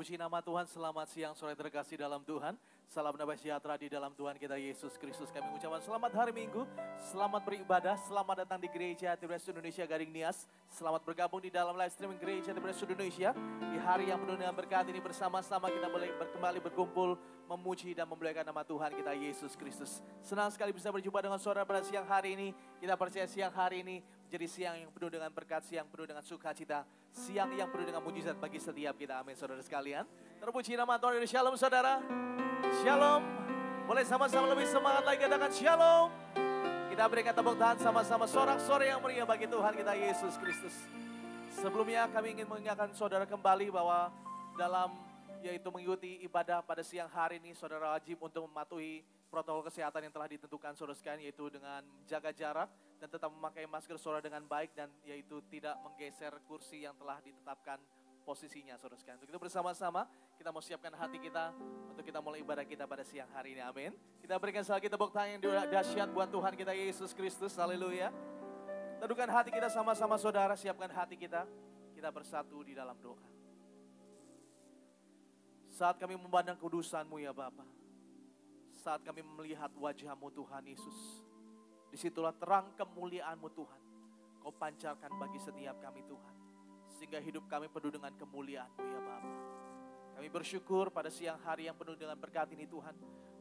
Terpuji nama Tuhan, selamat siang sore terkasih dalam Tuhan. Salam damai sejahtera di dalam Tuhan kita Yesus Kristus. Kami mengucapkan selamat hari Minggu, selamat beribadah, selamat datang di Gereja Tiberias Indonesia Gading Nias. Selamat bergabung di dalam live streaming Gereja Tiberias Indonesia. Di hari yang penuh dengan berkat ini bersama-sama kita boleh kembali berkumpul, memuji dan memuliakan nama Tuhan kita Yesus Kristus. Senang sekali bisa berjumpa dengan saudara pada siang hari ini. Kita percaya siang hari ini menjadi siang yang penuh dengan berkat, siang penuh dengan sukacita, siang yang penuh dengan mujizat bagi setiap kita. Amin saudara sekalian. Terpuji nama Tuhan. Shalom saudara. Shalom. Boleh sama-sama lebih semangat lagi katakan shalom. Kita berikan tepuk tangan sama-sama sorak-sorai yang meriah bagi Tuhan kita Yesus Kristus. Sebelumnya kami ingin mengingatkan saudara kembali bahwa dalam yaitu mengikuti ibadah pada siang hari ini saudara wajib untuk mematuhi protokol kesehatan yang telah ditentukan saudara sekalian, yaitu dengan menjaga jarak dan tetap memakai masker saudara dengan baik, dan yaitu tidak menggeser kursi yang telah ditetapkan posisinya saudara sekalian. Untuk itu bersama-sama kita mau siapkan hati kita untuk kita mulai ibadah kita pada siang hari ini. Amin. Kita berikan sekali lagi tepuk tangan yang dahsyat buat Tuhan kita Yesus Kristus. Haleluya. Teduhkan hati kita sama-sama saudara, siapkan hati kita. Kita bersatu di dalam doa. Saat kami memandang kudusan-Mu ya Bapa, saat kami melihat wajah-Mu Tuhan Yesus, disitulah terang kemuliaan-Mu Tuhan. Kau pancarkan bagi setiap kami Tuhan, sehingga hidup kami penuh dengan kemuliaan-Mu ya Bapa. Kami bersyukur pada siang hari yang penuh dengan berkat ini Tuhan.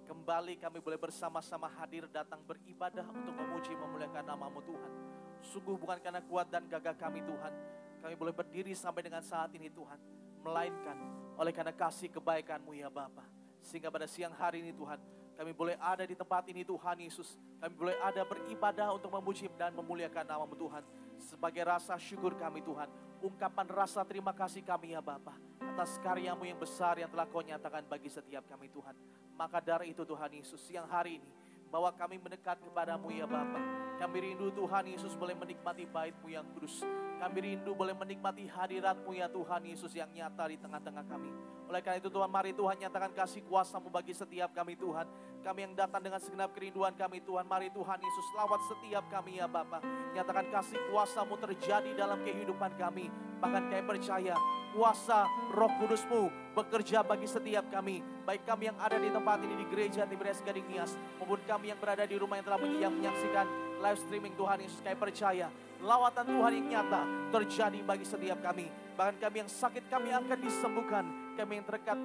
Kembali kami boleh bersama-sama hadir datang beribadah untuk memuji memuliakan nama-Mu Tuhan. Sungguh bukan karena kuat dan gagah kami Tuhan, kami boleh berdiri sampai dengan saat ini Tuhan, melainkan oleh karena kasih kebaikan-Mu ya Bapa. Sehingga pada siang hari ini Tuhan, kami boleh ada di tempat ini Tuhan Yesus. Kami boleh ada beribadah untuk memuji dan memuliakan nama-Mu Tuhan. Sebagai rasa syukur kami Tuhan, ungkapan rasa terima kasih kami ya Bapa, atas karya-Mu yang besar yang telah Kau nyatakan bagi setiap kami Tuhan. Maka dari itu Tuhan Yesus, siang hari ini bahwa kami mendekat kepada-Mu ya Bapa. Kami rindu Tuhan Yesus boleh menikmati bait-Mu yang kudus. Kami rindu boleh menikmati hadirat-Mu ya Tuhan Yesus yang nyata di tengah-tengah kami. Oleh karena itu Tuhan, mari Tuhan nyatakan kasih kuasa-Mu bagi setiap kami Tuhan. Kami yang datang dengan segenap kerinduan kami Tuhan, mari Tuhan Yesus lawat setiap kami ya Bapa. Nyatakan kasih kuasa-Mu terjadi dalam kehidupan kami. Bahkan kami percaya kuasa Roh Kudus-Mu bekerja bagi setiap kami. Baik kami yang ada di tempat ini di Gereja Tiberias Gading Nias, maupun kami yang berada di rumah yang telah menyaksikan live streaming Tuhan Yesus. Kami percaya lawatan Tuhan yang nyata terjadi bagi setiap kami. Bahkan kami yang sakit kami akan disembuhkan. Kami yang terdekat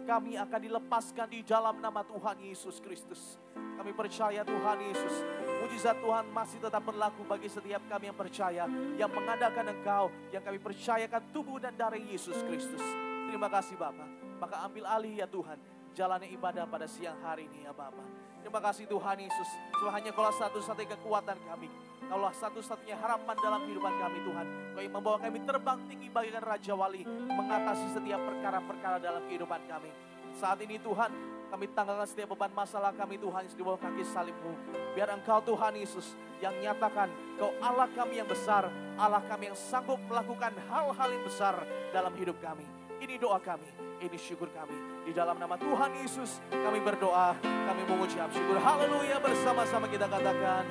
kami akan dilepaskan di dalam nama Tuhan Yesus Kristus. Kami percaya Tuhan Yesus, mujizat Tuhan masih tetap berlaku bagi setiap kami yang percaya, yang mengandalkan Engkau, yang kami percayakan tubuh dan darah Yesus Kristus. Terima kasih Bapa. Maka ambil alih ya Tuhan jalannya ibadah pada siang hari ini ya Bapa. Terima kasih Tuhan Yesus. Sebab hanya Kaulah satu-satunya kekuatan kami. Kaulah satu-satunya harapan dalam kehidupan kami Tuhan. Kau yang membawa kami terbang tinggi bagaikan Raja Wali, mengatasi setiap perkara-perkara dalam kehidupan kami. Saat ini Tuhan, kami tanggalkan setiap beban masalah kami Tuhan Yesus di bawah kaki salib-Mu. Biar Engkau Tuhan Yesus yang nyatakan Kau Allah kami yang besar, Allah kami yang sanggup melakukan hal-hal yang besar dalam hidup kami. Ini doa kami, ini syukur kami. Di dalam nama Tuhan Yesus kami berdoa, kami mengucap syukur. Haleluya, bersama-sama kita katakan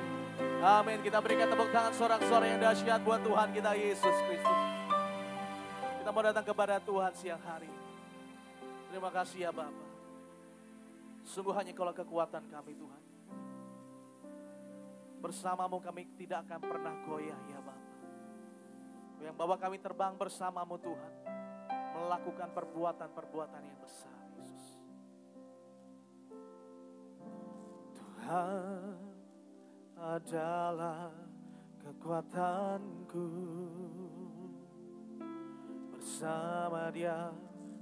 amin. Kita berikan tepuk tangan sorak-sorai yang dahsyat buat Tuhan kita Yesus Kristus. Kita mau datang kepada Tuhan siang hari. Terima kasih ya Bapa. Sungguh hanya Kaulah kekuatan kami Tuhan. Bersama-Mu kami tidak akan pernah goyah ya Bapa. Kau yang bawa kami terbang bersama-Mu Tuhan, melakukan perbuatan-perbuatan yang besar Yesus. Tuhan adalah kekuatanku, bersama Dia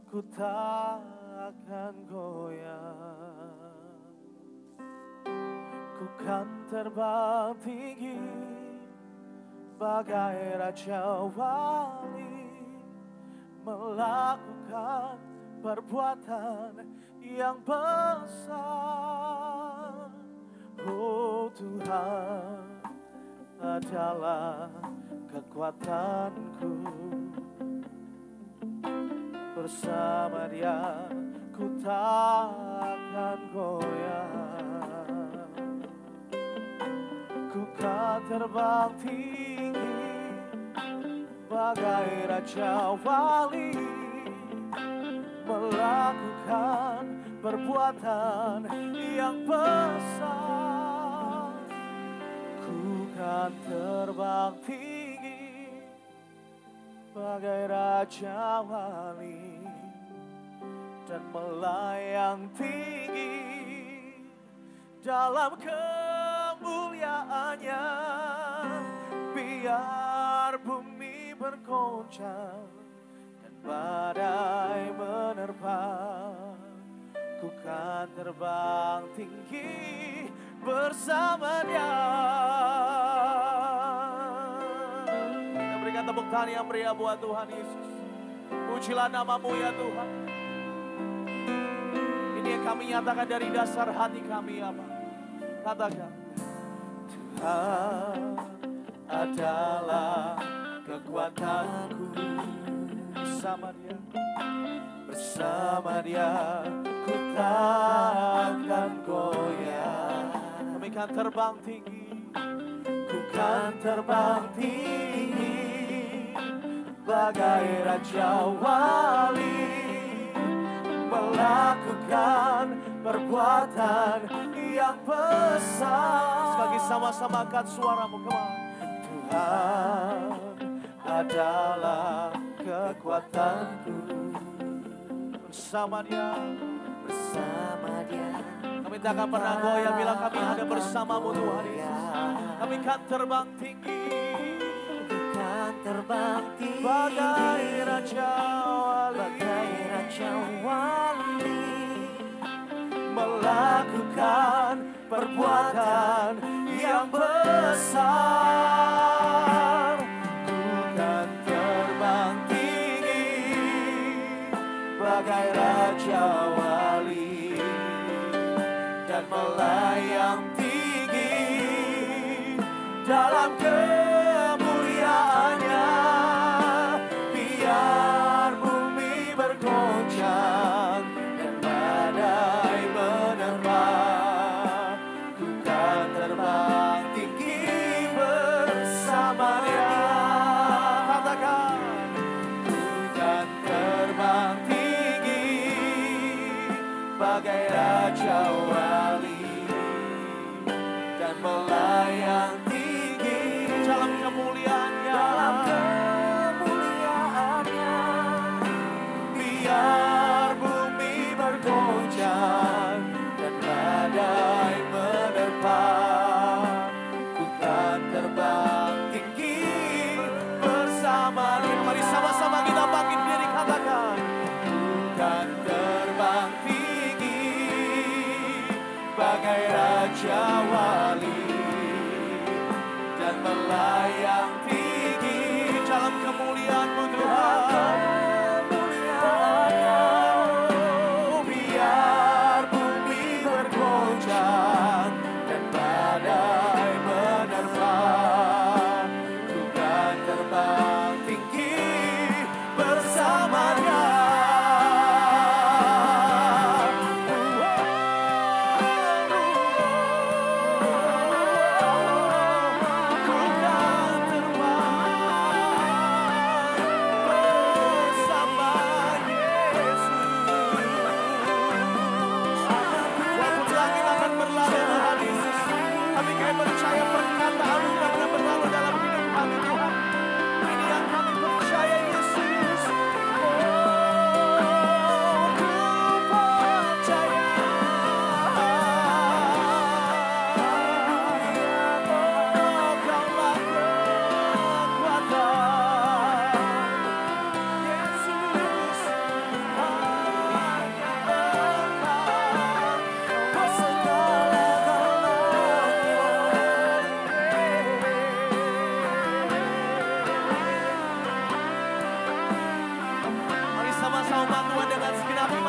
ku tak akan goyah. Ku kan terbang tinggi bagai Raja Wali, melakukan perbuatan yang besar. Oh Tuhan adalah kekuatanku, bersama Dia ku tak akan goyah. Ku kan terbang tinggi bagai Raja Wali, melakukan perbuatan yang besar. Ku kan terbang tinggi bagai Raja Wali dan melayang tinggi dalam kemuliaannya. Biar bumi bergoncang dan badai menerpa, ku kan terbang tinggi bersama Dia. Kita berikan tepuk tangan yang meriah buat Tuhan Yesus. Pujilah nama-Mu ya Tuhan. Ini yang kami nyatakan dari dasar hati kami ya Pak. Katakan, Tuhan adalah kekuatanku. Bersama Dia ku takkan goyah. Kami kan terbang tinggi, ku kan terbang tinggi bagai Raja Wali, melakukan perbuatan yang besar. Sekali sama-sama angkat suaramu, kemana? Tuhan adalah kekuatanku. Bersama Dia kami tak akan pernah goyah. Bilang kami ada bersamamu Tuhan Yesus. Kami kan terbang tinggi, bagai Raja Wali, melakukan perbuatan yang besar. Ku kan terbang tinggi bagai Raja Wali dan melayang tinggi dalam kemuliaannya. Biar bumi bergoncang dan badai menerpa, ku kan terbang tinggi bersama Dia. Katakan, ku kan terbang tinggi bagai Raja Wali dan melayang tinggi dalam kemuliaannya. Biar bumi bergoncang dan badai menerpa, ku kan terbang tinggi bersama Dia. Mari sama-sama kita bangkit diri, katakan, ku kan terbang tinggi bagai Raja Wali dan melayang tinggi dalam kemuliaan-Mu Tuhan. Biar bumi bergoncang dan badai menerpa, ku kan terbang tinggi bersama Dia.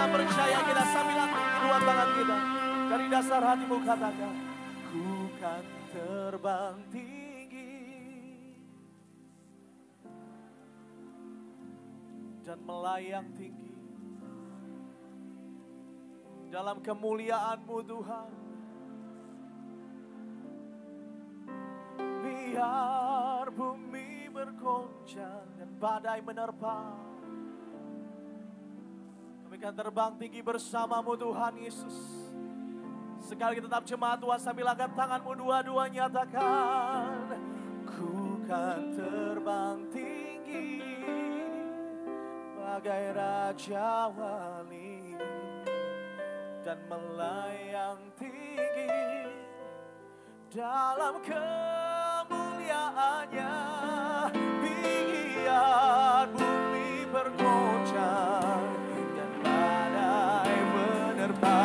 Percaya kita sambil angkat kedua tangan kita. Dari dasar hatimu katakan, ku kan terbang tinggi dan melayang tinggi dalam kemuliaan-Mu Tuhan. Biar bumi bergoncang dan badai menerpa, kami akan terbang tinggi bersamamu Tuhan Yesus. Sekali lagi tetap jemaat Tuhan sambil angkat tanganmu dua-dua nyatakan. Ku kan terbang tinggi bagai Raja Wali dan melayang tinggi dalam kemuliaannya. Biar bumi bergoncang dan badai menerpa,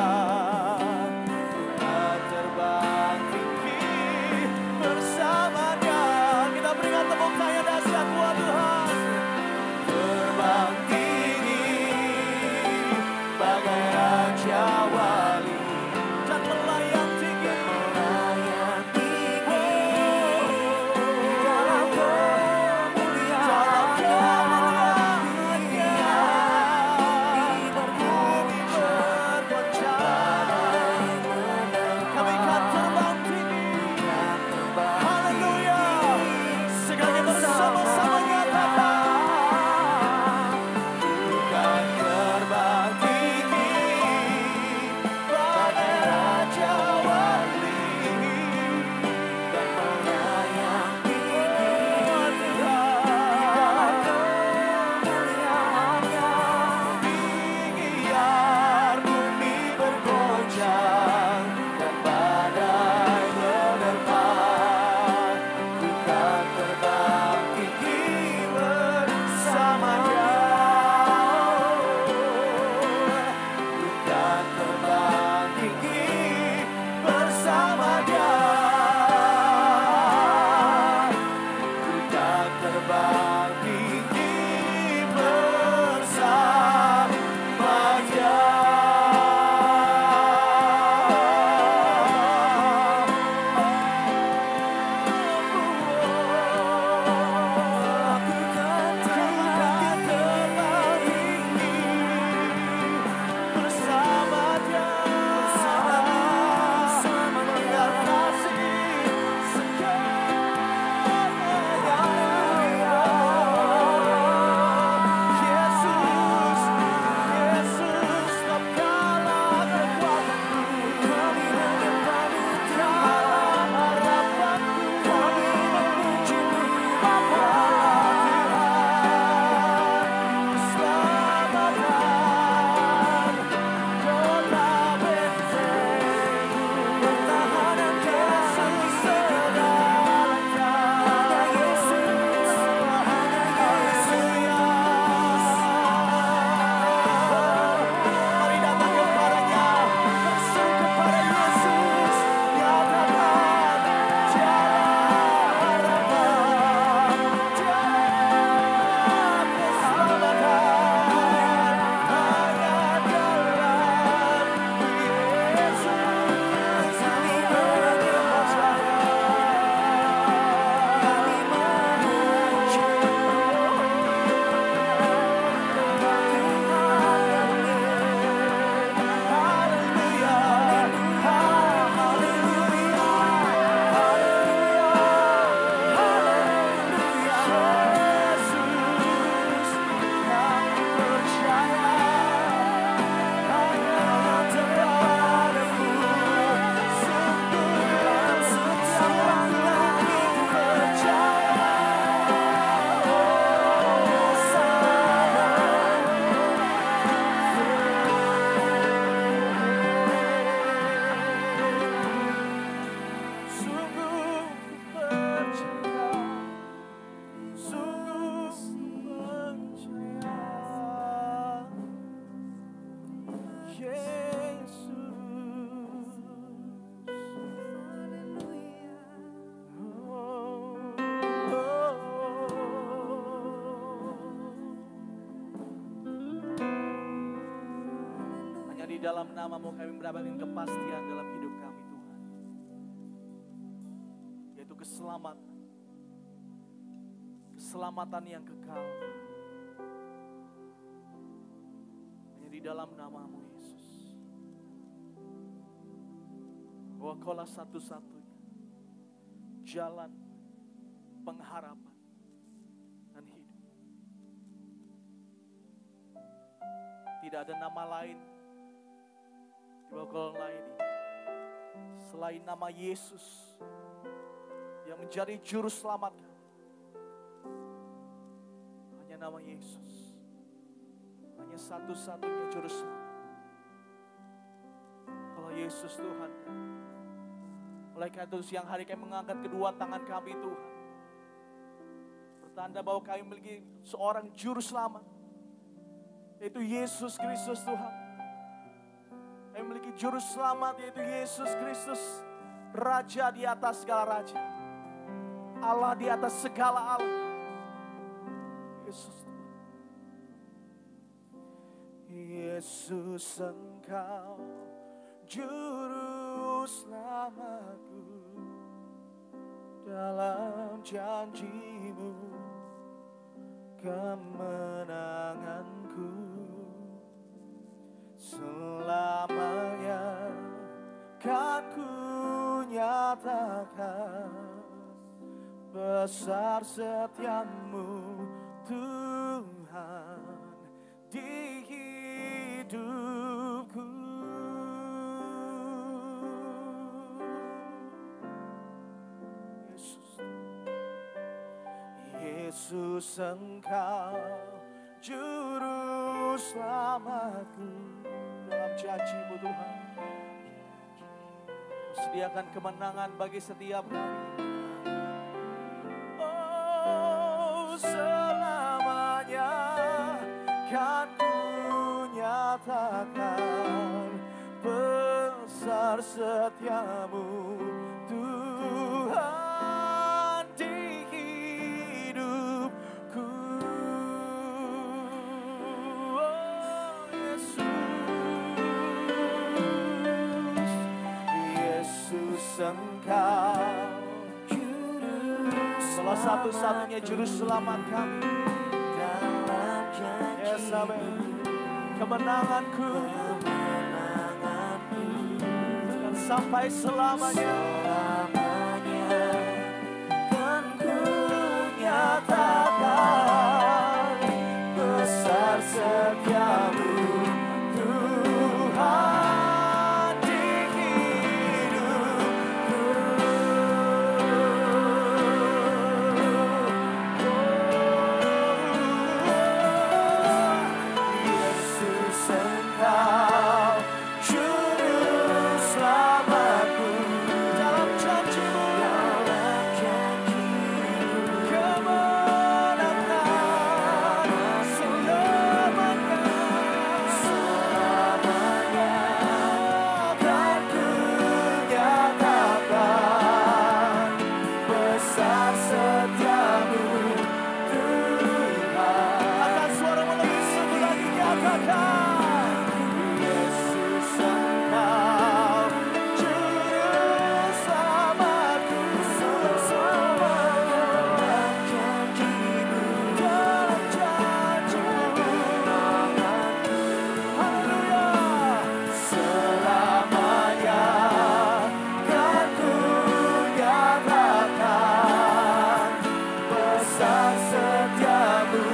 Tuhan terbang tinggi bersamanya. Kita berikan tepuk tangan dahsyat buat Tuhan. Terbang tinggi bagai Raja Wali dan melayang tinggi dalam kemuliaannya. Bumi bergoncang, kami kan terbang tinggi. Haleluya. Sekali lagi bersama-sama nyatakan. Bukan terbang tinggi bagai Raja Wali dan melayang tinggi dalam kemuliaannya. Biar bumi bergoncang dan badai menerpa, bukan terbang tinggi bersamanya. Bukan terbang tinggi bersamanya. Bukan terbang tinggi bersamanya. Dalam nama-Mu kami mendapatkan kepastian dalam hidup kami Tuhan, yaitu keselamatan, keselamatan yang kekal. Hanya di dalam nama-Mu Yesus, bahwa Kaulah satu-satunya jalan, pengharapan, dan hidup. Tidak ada nama lain di bawah golongan ini selain nama Yesus yang menjadi juru selamat kami. Hanya nama Yesus, hanya satu-satunya juru selamat. Kalau Yesus Tuhan, oleh karena itu siang hari kami mengangkat kedua tangan kami Tuhan, bertanda bahwa kami memiliki seorang juru selamat, yaitu Yesus Kristus Tuhan. Kami memiliki juru selamat, yaitu Yesus Kristus, Raja di atas segala raja, Allah di atas segala Allah. Yesus Tuhan. Yesus Engkau juru selamatku, dalam janji-Mu kemenanganku selamanya kan ku nyatakan besar setiamu Tuhan di hidupku. Yesus Engkau juru selamatku, dalam janji-Mu Tuhan sediakan kemenangan bagi setiap kami. Oh, selamanya kan ku nyatakan besar setiamu Tuhan di hidupku. Oh Yesus, Yesus Engkau salah satu-satunya juru selamat kami. Yes, amen. Kemenanganku dan sampai selamanya kan ku nyatakan besar setiamu Tuhan di hidupku. Yesus Engkau juru selamatku, dalam janji-Mu kemenangan selamanya kan ku nyatakan besar setiamu Tuhan. Angkat suaramu lebih sungguh lagi, nyatakan Yesus Engkau juru selamatku, selamanya dalam janji-Mu, haleluya. Selamanya kan ku nyatakan besar setiamu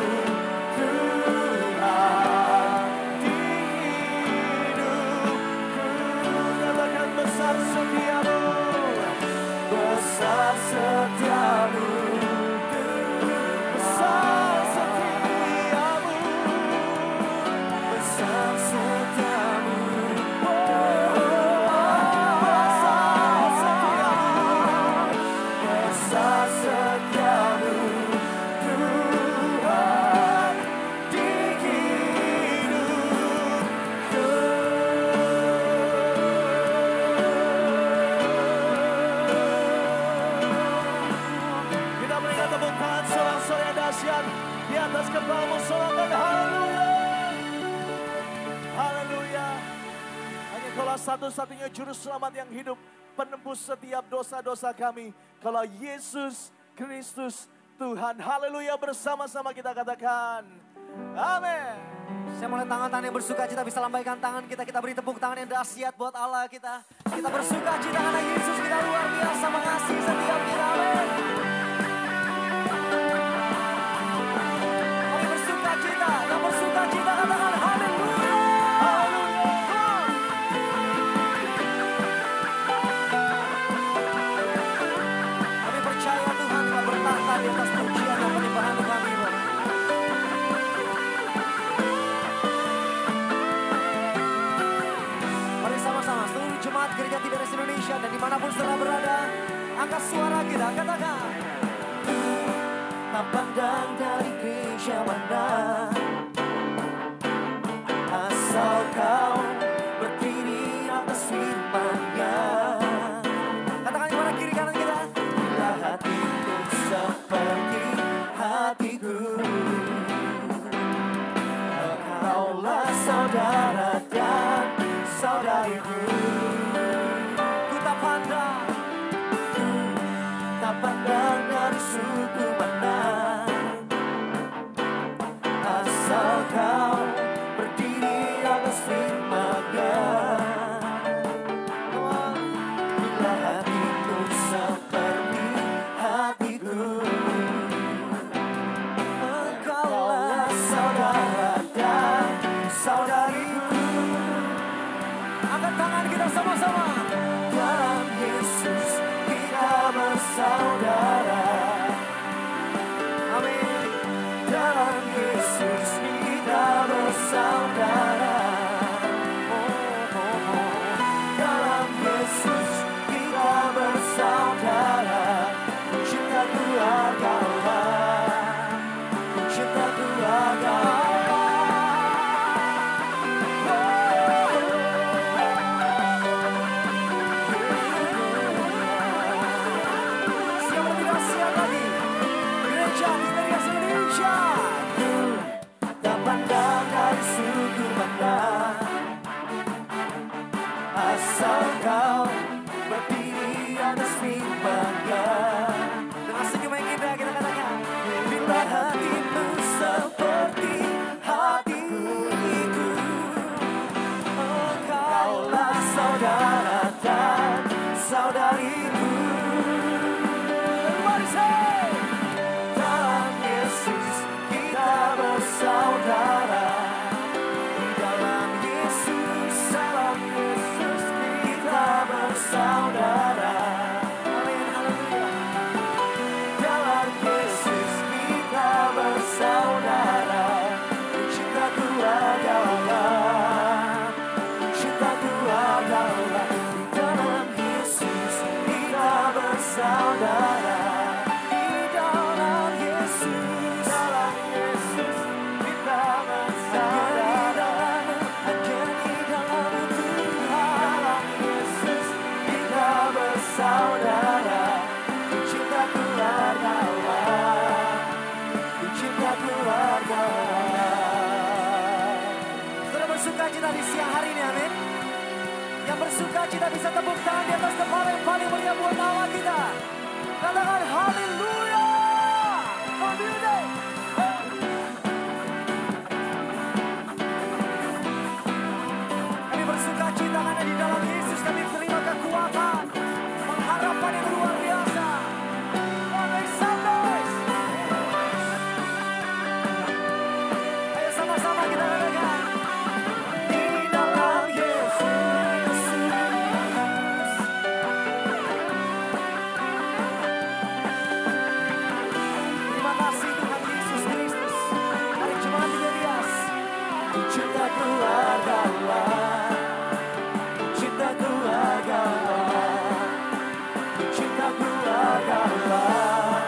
Tuhan di hidupku. Nyatakan besar setiamu, besar setiamu, besar setiamu, besar setiamu, besar setiamu, besar setiamu Tuhan di hidupku. Kita berikan tepuk tangan sorak-sorai yang dahsyat di atas kepalamu, sorakan haleluya. Haleluya. Hanya Kaulah satu-satunya juru selamat yang hidup, penembus setiap dosa-dosa kami. Kalau Yesus Kristus Tuhan. Haleluya, bersama-sama kita katakan amin. Saya mulai tangan-tangan yang bersuka cita bisa lambaikan tangan kita. Kita beri tepuk tangan yang dahsyat buat Allah kita. Kita bersuka cita karena Yesus kita luar biasa mengasihi setiap kita. Amin. Mari bersuka cita. Dan bersuka cita katakan haleluya. angkat suara kita, katakan. Tak pandang dari gereja mana, asal kau berdiri atas firman-Nya. Katakan kepada kiri kanan kita. Bila hatiku seperti hatiku, engkaulah saudara dan saudariku. Ku tak pandang dari suku mana, asal kau berdiri atas firman-Nya. Bila hatiku seperti hatiku, engkaulah saudara dan saudariku. Angkat tangan kita sama-sama. Dalam Yesus kita bersaudara. Amin. Dalam Yesus kita bersaudara. Dalam Yesus kita bersaudara. Cinta keluarga Allah, cinta keluarga Allah. Siap lebih dahsyat lagi. Gereja Tiberias Indonesia. Tak pandang dari suku mana, asal kau berdiri atas firman-Nya. Dengan senyum yang indah kita katakan. Bila hatimu seperti hatiku, engkaulah saudara dan saudariku. Mari say, dalam Yesus kita bersaudara. Di dalam Yesus, dalam Yesus kita bersaudara. Amin, haleluya. Dalam Yesus kita bersaudara. Cinta keluarga Allah, cinta keluarga Allah. Di dalam Yesus kita bersaudara. Di dalam Yesus, dalam Yesus kita bersaudara. Hanya di dalam Tuhan, dalam Yesus kita bersaudara. Cinta keluarga Allah, cinta keluarga Allah. Saudara bersuka cita di siang hari ini, amin. Yang bersuka cita bisa tepuk tangan di atas kepala yang paling meriah buat Allah kita. Katakan haleluya. Haleluya. Kami bersuka cita karena di dalam Yesus kami terima kekuatan, pengharapan yang luar biasa. One Sundays. Ayo sama-sama kita katakan. Di dalam Yesus. Terima kasih Tuhan Yesus Kristus. Hari Jumat Tiberias. Cinta keluarga Allah, cinta keluarga Allah, cinta keluarga Allah,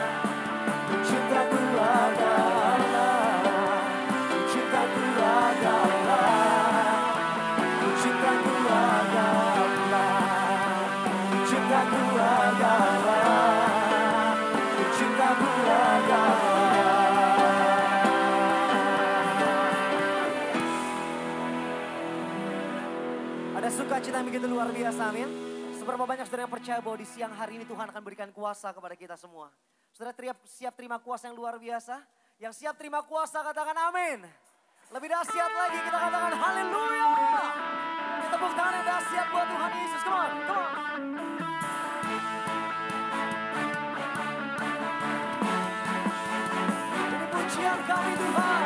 cinta keluarga Allah, cinta keluarga Allah, cinta keluarga Allah, cinta keluarga Allah, cinta keluarga Allah. Ada sukacita yang begitu luar biasa, amin. Seberapa banyak saudara yang percaya bahwa di siang hari ini Tuhan akan berikan kuasa kepada kita semua. Saudara siap terima kuasa yang luar biasa? Yang siap terima kuasa katakan amin. Lebih dahsyat lagi kita katakan haleluya. Tepuk tangan yang dahsyat buat Tuhan Yesus. Come on, come on. Ini pujian kami Tuhan.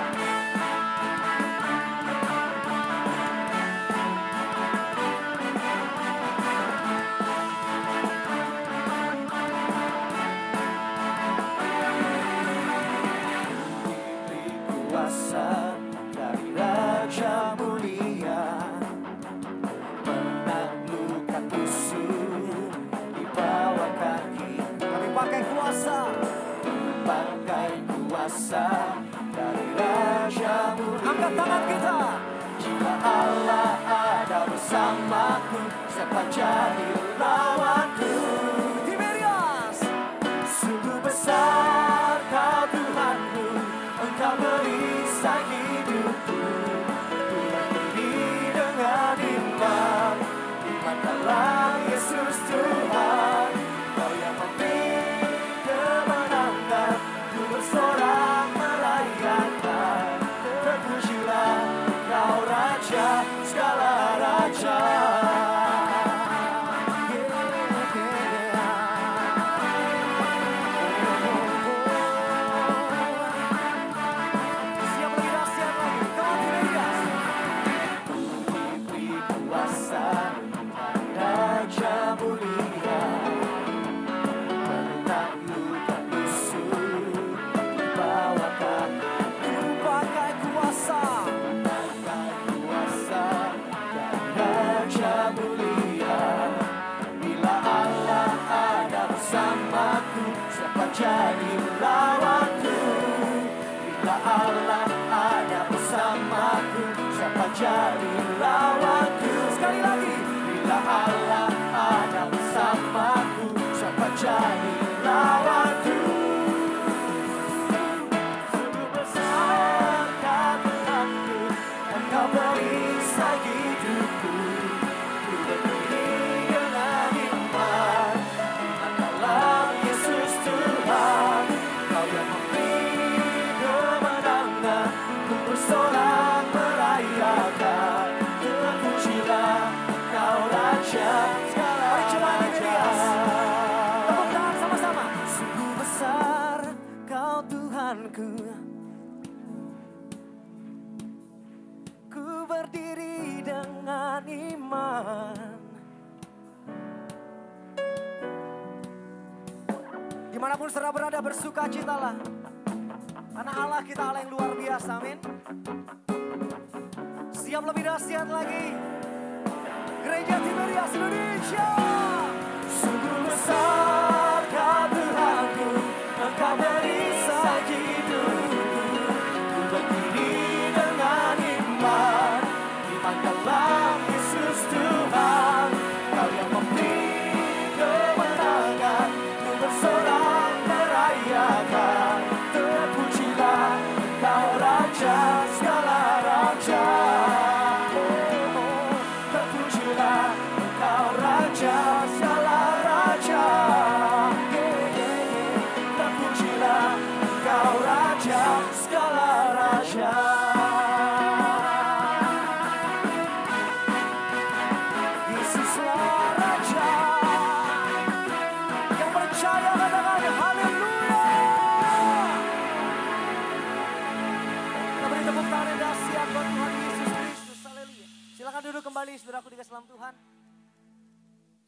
Kuasa dari Raja Mulia, menaklukkan musuh siapa jadi lawanku? Tiberias, sungguh besar Kau Tuhanku, Engkau merisai hidupku. Ku berdiri dengan iman, iman dalam Yesus Tuhan. Kau yang memberi kemenangan, ku bersorak merayakan. Terpujilah Kau Raja segala raja. Siap lagi dahsyat lagi, Kau Tiberias. Diberi kuasa Raja mulia, menaklukkan musuh, bawakan pakai kuasa Raja mulia. Bila Allah ada bersamaku, siapa jadi lawanku? Bila Allah ada bersamaku, siapa jadi lawanku? Sekali lagi, bila Allah ada bersamaku, siapa jadi lawanku? Sungguh besar Tuhanku, Engkau merisai hidupku. Ku berdiri dengan iman, iman dalam Yesus Tuhan. Kau yang memberi kemenangan, ku bersorak merayakan. Terpujilah Kau Raja segala raja. Tepuk tangan sama-sama. Sungguh besar Kau Tuhanku, ku berdiri dengan iman. Dimanapun saudara berada, bersukacitalah, karena Allah kita Allah yang luar biasa, amin. Siap lebih dahsyat lagi, Gereja Tiberias Indonesia. Sungguh besar Kau Tuhanku, Engkau merisai hidupku. Ku berdiri dengan iman, iman dalam Yesus Tuhan. Kau yang memberi kemenangan, ku bersorak merayakan. Terpujilah Kau Raja segala raja. Terpujilah Kau Raja segala raja. Terpujilah Kau Raja segala raja. Yesuslah Raja. Yang percaya katakan haleluya. Kita beri tepuk tangan yang dahsyat buat Tuhan Yesus Kristus. Haleluya. Silakan duduk kembali saudaraku di dalam Tuhan.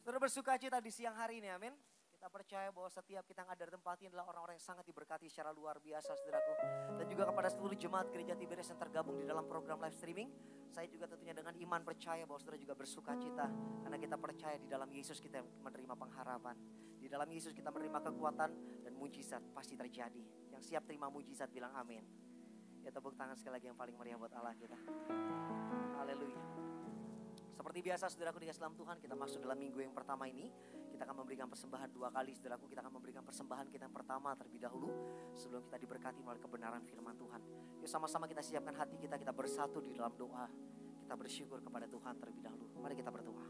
Saudara bersukacita di siang hari ini, amin. Kita percaya bahwa setiap kita yang ada di tempat ini adalah orang-orang yang sangat diberkati secara luar biasa, saudaraku. Dan juga kepada seluruh jemaat Gereja Tiberias yang tergabung di dalam program live streaming. Saya juga tentunya dengan iman percaya bahwa saudara juga bersukacita. Karena kita percaya di dalam Yesus kita menerima pengharapan. Di dalam Yesus kita menerima kekuatan dan mujizat pasti terjadi. Yang siap terima mujizat bilang amin. Ya, tepuk tangan sekali lagi yang paling meriah buat Allah kita. Haleluya. Seperti biasa saudaraku dikasih dalam Tuhan, kita masuk dalam minggu yang pertama ini. Kita akan memberikan persembahan 2 kali saudaraku. Kita akan memberikan persembahan kita yang pertama terlebih dahulu, sebelum kita diberkati melalui kebenaran firman Tuhan. Yuk sama-sama kita siapkan hati kita bersatu di dalam doa. Kita bersyukur kepada Tuhan terlebih dahulu. Mari kita berdoa.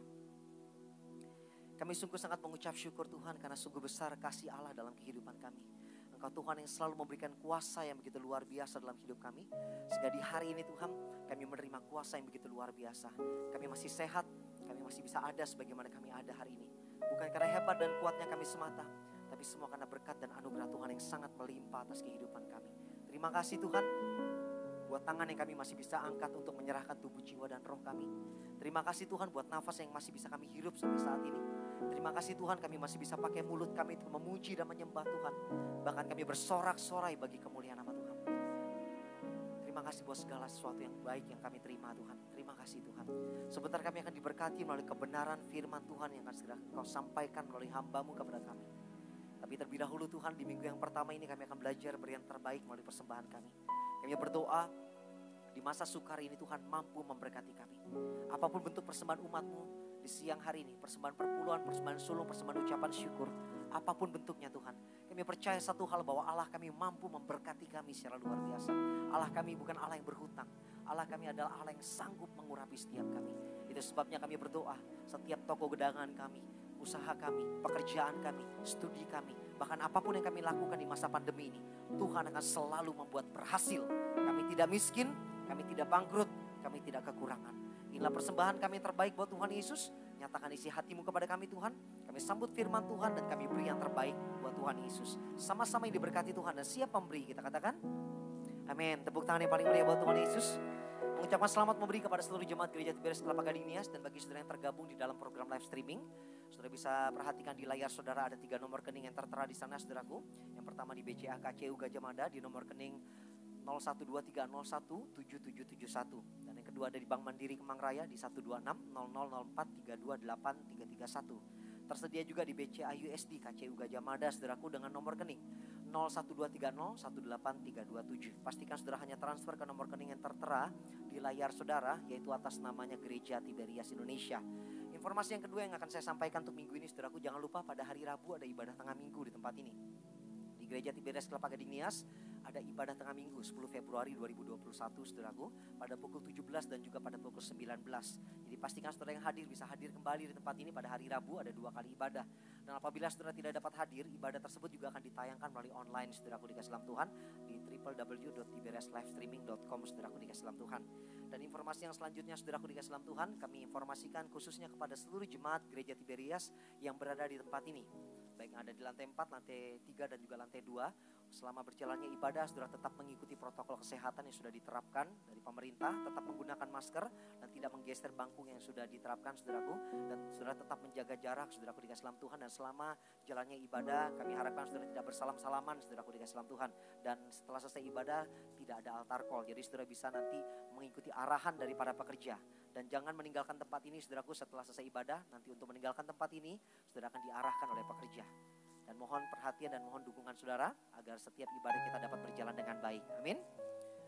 Kami sungguh sangat mengucap syukur Tuhan, karena sungguh besar kasih Allah dalam kehidupan kami. Engkau Tuhan yang selalu memberikan kuasa yang begitu luar biasa dalam hidup kami. Sehingga di hari ini Tuhan, kami menerima kuasa yang begitu luar biasa. Kami masih sehat, kami masih bisa ada sebagaimana kami ada hari ini. Bukan karena hebat dan kuatnya kami semata, tapi semua karena berkat dan anugerah Tuhan yang sangat melimpah atas kehidupan kami. Terima kasih Tuhan, buat tangan yang kami masih bisa angkat untuk menyerahkan tubuh, jiwa, dan roh kami. Terima kasih Tuhan buat nafas yang masih bisa kami hirup sampai saat ini. Terima kasih Tuhan, kami masih bisa pakai mulut kami untuk memuji dan menyembah Tuhan. Bahkan kami bersorak-sorai bagi kemuliaan nama Tuhan. Terima kasih buat segala sesuatu yang baik yang kami terima Tuhan. Terima kasih Tuhan. Sebentar kami akan diberkati melalui kebenaran firman Tuhan yang akan segera Kau sampaikan melalui hamba-Mu kepada kami. Tapi terlebih dahulu Tuhan, di minggu yang pertama ini kami akan belajar beri yang terbaik melalui persembahan kami. Kami berdoa di masa sukar ini Tuhan mampu memberkati kami. Apapun bentuk persembahan umat-Mu, di di siang hari ini, persembahan perpuluhan, persembahan sulung, persembahan ucapan syukur, apapun bentuknya Tuhan. Kami percaya satu hal bahwa Allah kami mampu memberkati kami secara luar biasa. Allah kami bukan Allah yang berhutang. Allah kami adalah Allah yang sanggup mengurapi setiap kami. Itu sebabnya kami berdoa, setiap toko gedangan kami, usaha kami, pekerjaan kami, studi kami, bahkan apapun yang kami lakukan di masa pandemi ini, Tuhan akan selalu membuat berhasil. Kami tidak miskin, kami tidak bangkrut, kami tidak kekurangan. Inilah persembahan kami yang terbaik buat Tuhan Yesus. Nyatakan isi hatimu kepada kami Tuhan. Kami sambut firman Tuhan dan kami beri yang terbaik buat Tuhan Yesus. Sama-sama yang diberkati Tuhan dan siap memberi, kita katakan amin. Tepuk tangan yang paling meriah buat Tuhan Yesus. Mengucapkan selamat memberi kepada seluruh jemaat Gereja Tiberias Kelapa Gading Nias. Dan bagi saudara yang tergabung di dalam program live streaming, saudara bisa perhatikan di layar saudara ada 3 nomor rekening yang tertera di sana saudaraku. Yang pertama di BCA KCU Gajah Mada di nomor rekening 0123017771. Dan yang kedua ada di Bank Mandiri Kemang Raya di 1260004328331. Tersedia juga di BCA USD KCU Gajah Mada saudaraku dengan nomor rekening 0123018327. Pastikan saudara hanya transfer ke nomor rekening yang tertera di layar saudara, yaitu atas namanya Gereja Tiberias Indonesia. Informasi yang kedua yang akan saya sampaikan untuk minggu ini saudaraku, jangan lupa pada hari Rabu ada ibadah tengah minggu di tempat ini. Di Gereja Tiberias Kelapa Gading Nias ada ibadah tengah minggu 10 Februari 2021 saudaraku, pada pukul 17 dan juga pada pukul 19. Jadi pastikan saudara yang hadir bisa hadir kembali di tempat ini pada hari Rabu, ada 2 kali ibadah. Dan apabila saudara tidak dapat hadir, ibadah tersebut juga akan ditayangkan melalui online saudaraku dikasih dalam Tuhan di www.tiberiaslivestreaming.com saudaraku dikasih dalam Tuhan. Dan informasi yang selanjutnya saudaraku dikasih dalam Tuhan, kami informasikan khususnya kepada seluruh jemaat Gereja Tiberias yang berada di tempat ini. Baik yang ada di lantai 4, lantai 3 dan juga lantai 2. Selama berjalannya ibadah, saudara tetap mengikuti protokol kesehatan yang sudah diterapkan dari pemerintah, tetap menggunakan masker dan tidak menggeser bangku yang sudah diterapkan saudaraku. Dan saudara tetap menjaga jarak saudaraku dikasih dalam Tuhan. Dan selama jalannya ibadah, kami harapkan saudara tidak bersalam-salaman saudaraku dikasih dalam Tuhan. Dan setelah selesai ibadah, tidak ada altar call. Jadi saudara bisa nanti mengikuti arahan dari para pekerja. Dan jangan meninggalkan tempat ini saudaraku setelah selesai ibadah. Nanti untuk meninggalkan tempat ini, saudara akan diarahkan oleh pekerja. Dan mohon perhatian dan mohon dukungan saudara agar setiap ibadah kita dapat berjalan dengan baik. Amin.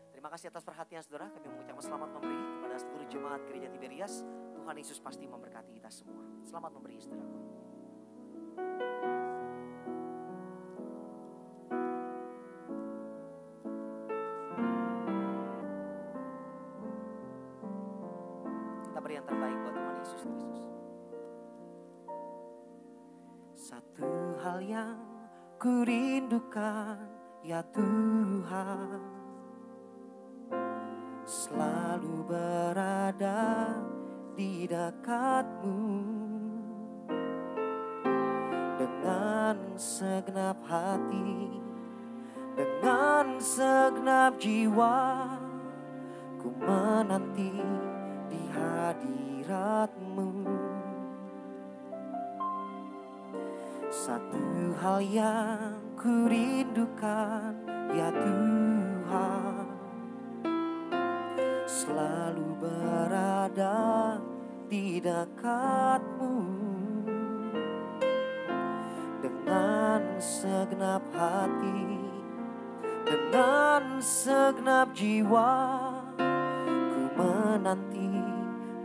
Terima kasih atas perhatian saudara. Kami mengucapkan selamat memberi kepada seluruh jemaat Gereja Tiberias. Tuhan Yesus pasti memberkati kita semua. Selamat memberi saudaraku. Kita beri yang terbaik buat Tuhan Yesus Kristus. Satu hal yang ku rindukan ya Tuhan, selalu berada di dekat-Mu dengan segenap hati, dengan segenap jiwa, ku menanti di hadirat-Mu. Satu hal yang ku rindukan ya Tuhan, selalu berada di dekat-Mu dengan segenap hati, dengan segenap jiwa, ku menanti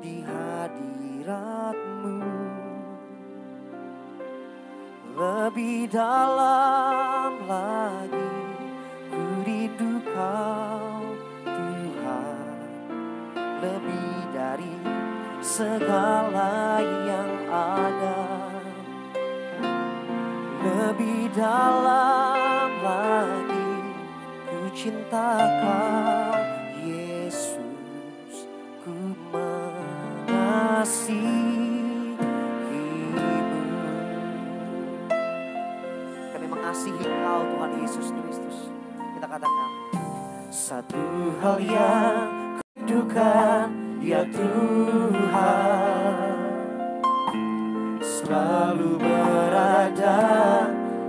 di hadirat-Mu. Lebih dalam lagi ku rindu Kau Tuhan, lebih dari segala yang ada. Lebih dalam lagi ku cinta Kau Yesus, ku mengasihi. Mengasihi Kau Tuhan Yesus Kristus. Kita katakan, satu hal yang kurindukan ya Tuhan, selalu berada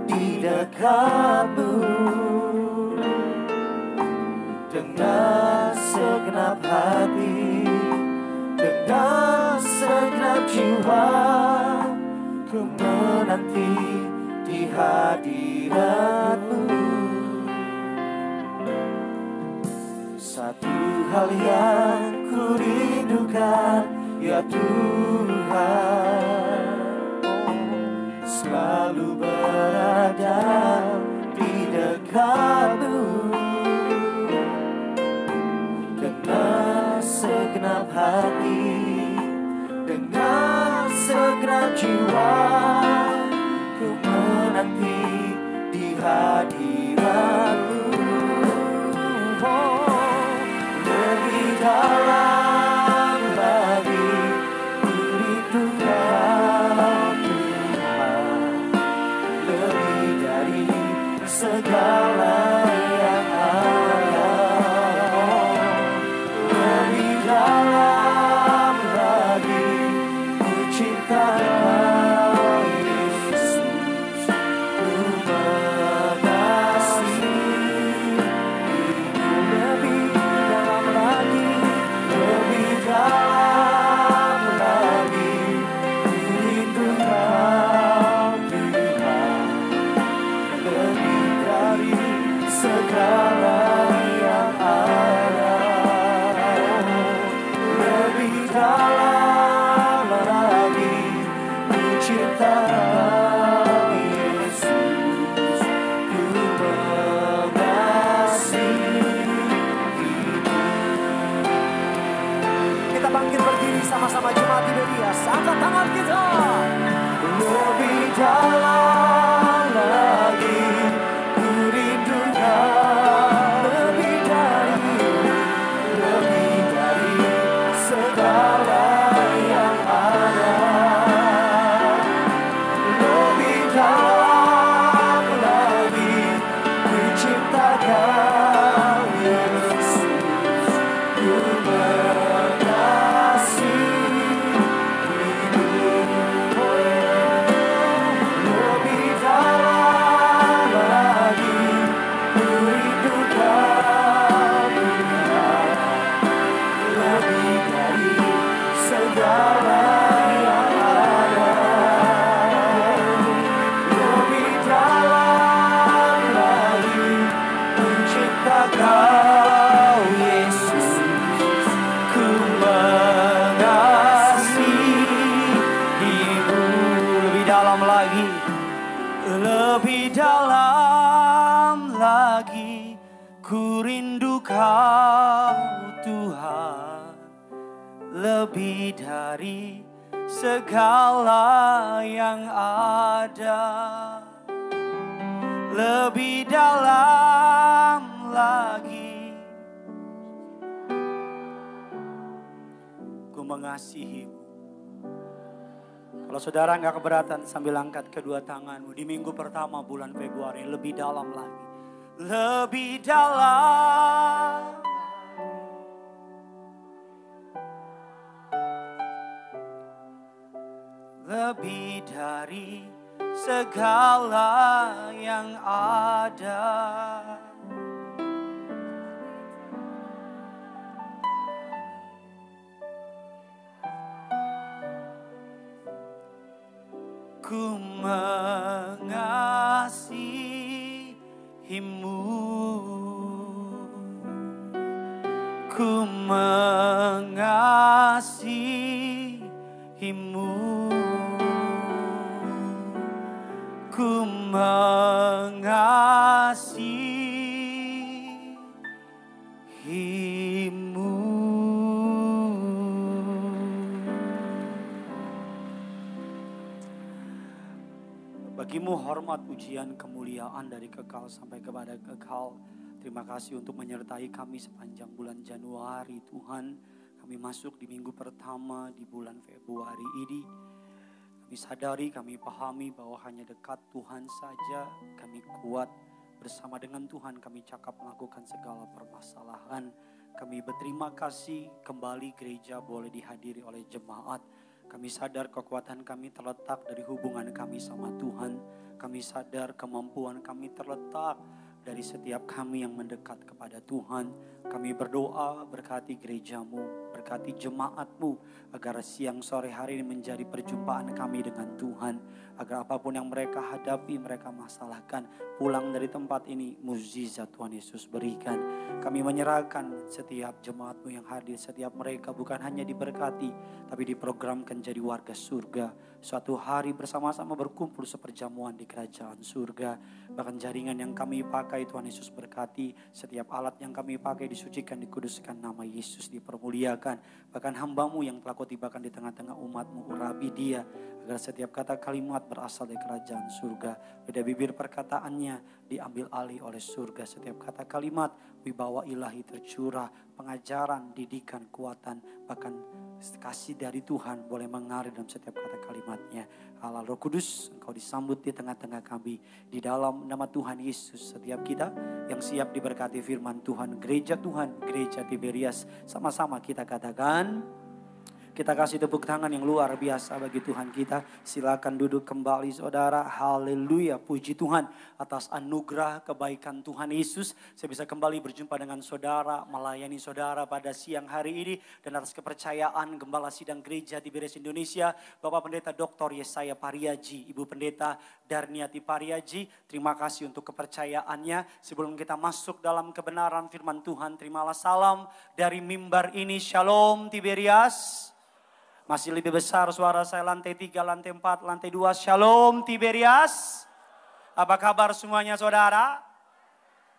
di dekat-Mu dengan segenap hati, dengan segenap jiwa, ku menanti di hadirat-Mu. Satu hal yang ku rindukan ya Tuhan, selalu berada di dekat-Mu dengan segenap hati, dengan segenap jiwa, ku menanti di hadirat-Mu. Lebih dalam lagi ku rindu Kau Tuhan, lebih dari segala yang ada. Lebih dalam lagi ku cinta Kau Yesus, ku mengasihi. Lebih dalam lagi, lebih dalam lagi ku rindu Kau Tuhan, lebih dari segala yang ada. Lebih dalam lagi ku cinta Kau Yesus, ku mengasihi. Kita bangkit berdiri sama-sama jemaat di Berias. Angkat tangan kita. Lebih dalam lagi ku rindu Kau, lebih dari segala yang ada. Lebih dalam lagi ku cinta Kau Yesus, ku mengasihi. Lebih dalam lagi ku rindu Kau Tuhan, lebih dari segala yang ada. Lebih dalam lagi ku cinta Kau Yesus, ku mengasihi-Mu. Lebih dalam lagi, lebih dalam lagi ku rindu Kau Tuhan, lebih dari segala yang ada. Lebih dalam lagi ku mengasihi-Mu. Kalau saudara nggak keberatan, sambil angkat kedua tanganmu di minggu pertama bulan Februari, lebih dalam lagi. Lebih dalam. Lebih dari segala yang ada. Ku mengasihi-Mu, ku mengasihi-Mu, ku mengasihi-Mu. Bagimu hormat, pujian, kemuliaan dari kekal sampai kepada kekal. Terima kasih untuk menyertai kami sepanjang bulan Januari Tuhan. Kami masuk di minggu pertama di bulan Februari ini. Kami sadari, kami pahami bahwa hanya dekat Tuhan saja kami kuat. Bersama dengan Tuhan kami cakap melakukan segala permasalahan. Kami berterima kasih kembali gereja boleh dihadiri oleh jemaat. Kami sadar kekuatan kami terletak dari hubungan kami sama Tuhan. Kami sadar kemampuan kami terletak dari setiap kami yang mendekat kepada Tuhan. Kami berdoa berkati gerejamu, berkati jemaatmu, agar siang sore hari ini menjadi perjumpaan kami dengan Tuhan. Agar apapun yang mereka hadapi, mereka masalahkan, pulang dari tempat ini, mukjizat Tuhan Yesus berikan. Kami menyerahkan setiap jemaat-Mu yang hadir, setiap mereka bukan hanya diberkati, tapi diprogramkan jadi warga surga. Suatu hari bersama-sama berkumpul seperjamuan di kerajaan surga. Bahkan jaringan yang kami pakai Tuhan Yesus berkati. Setiap alat yang kami pakai disucikan, dikuduskan, nama Yesus dipermuliakan. Bahkan hamba-Mu yang telah Kau tibakan di tengah-tengah umat-Mu, urapi dia. Agar setiap kata kalimat berasal dari kerajaan surga. Beda bibir perkataannya diambil alih oleh surga. Setiap kata kalimat wibawa ilahi tercurah. Pengajaran, didikan, kuatan, bahkan kasih dari Tuhan boleh mengalir dalam setiap kata kalimatnya. Allah Roh Kudus, Engkau disambut di tengah-tengah kami. Di dalam nama Tuhan Yesus, setiap kita yang siap diberkati firman Tuhan, gereja Tuhan, gereja Tiberias, sama-sama kita katakan, kita kasih tepuk tangan yang luar biasa bagi Tuhan kita. Silakan duduk kembali saudara. Haleluya, puji Tuhan atas anugerah kebaikan Tuhan Yesus. Saya bisa kembali berjumpa dengan saudara, melayani saudara pada siang hari ini. Dan atas kepercayaan Gembala Sidang Gereja Tiberias Indonesia, Bapak Pendeta Dr. Yesaya Pariaji, Ibu Pendeta Darniati Pariaji. Terima kasih untuk kepercayaannya. Sebelum kita masuk dalam kebenaran firman Tuhan, terimalah salam dari mimbar ini. Shalom Tiberias. Masih lebih besar suara saya, lantai 3, lantai 4, lantai 2. Shalom Tiberias. Apa kabar semuanya saudara?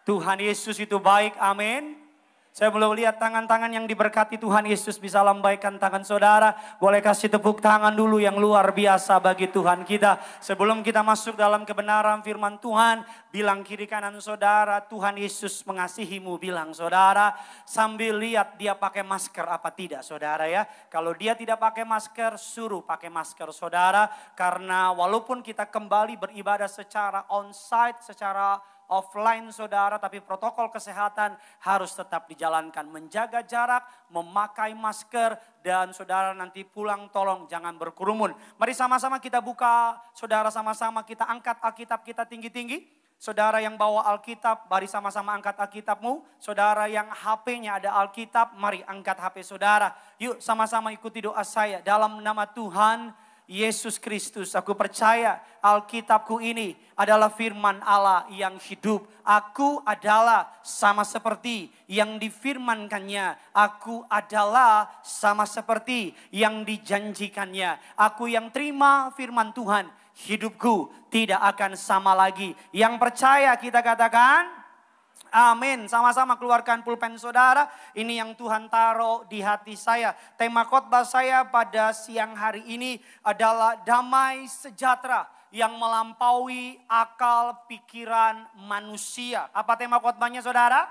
Tuhan Yesus itu baik, amin. Saya belum lihat tangan-tangan yang diberkati Tuhan Yesus, bisa lambaikan tangan saudara. Boleh kasih tepuk tangan dulu yang luar biasa bagi Tuhan kita. Sebelum kita masuk dalam kebenaran firman Tuhan, bilang kiri kanan saudara, Tuhan Yesus mengasihimu. Bilang saudara, sambil lihat dia pakai masker apa tidak saudara ya. Kalau dia tidak pakai masker, suruh pakai masker saudara. Karena walaupun kita kembali beribadah secara onsite, secara offline saudara, tapi protokol kesehatan harus tetap dijalankan. Menjaga jarak, memakai masker, dan saudara nanti pulang tolong jangan berkerumun. Mari sama-sama kita buka, saudara sama-sama kita angkat Alkitab kita tinggi-tinggi. Saudara yang bawa Alkitab, mari sama-sama angkat Alkitabmu. Saudara yang HP-nya ada Alkitab, mari angkat HP saudara. Yuk sama-sama ikuti doa saya. Dalam nama Tuhan Yesus Kristus, aku percaya Alkitabku ini adalah firman Allah yang hidup. Aku adalah sama seperti yang difirmankannya. Aku adalah sama seperti yang dijanjikannya. Aku yang terima firman Tuhan, hidupku tidak akan sama lagi. Yang percaya kita katakan, amin. Sama-sama keluarkan pulpen saudara. Ini yang Tuhan taruh di hati saya. Tema khotbah saya pada siang hari ini adalah damai sejahtera yang melampaui akal pikiran manusia. Apa tema khotbahnya saudara?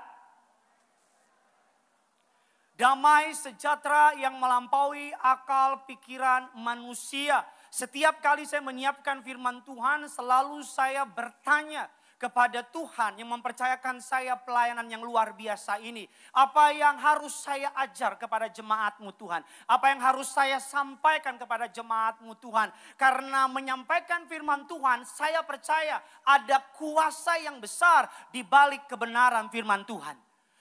Damai sejahtera yang melampaui akal pikiran manusia. Setiap kali saya menyiapkan firman Tuhan, selalu saya bertanya kepada Tuhan yang mempercayakan saya pelayanan yang luar biasa ini. Apa yang harus saya ajar kepada jemaat-Mu Tuhan? Apa yang harus saya sampaikan kepada jemaat-Mu Tuhan? Karena menyampaikan firman Tuhan, saya percaya ada kuasa yang besar di balik kebenaran firman Tuhan.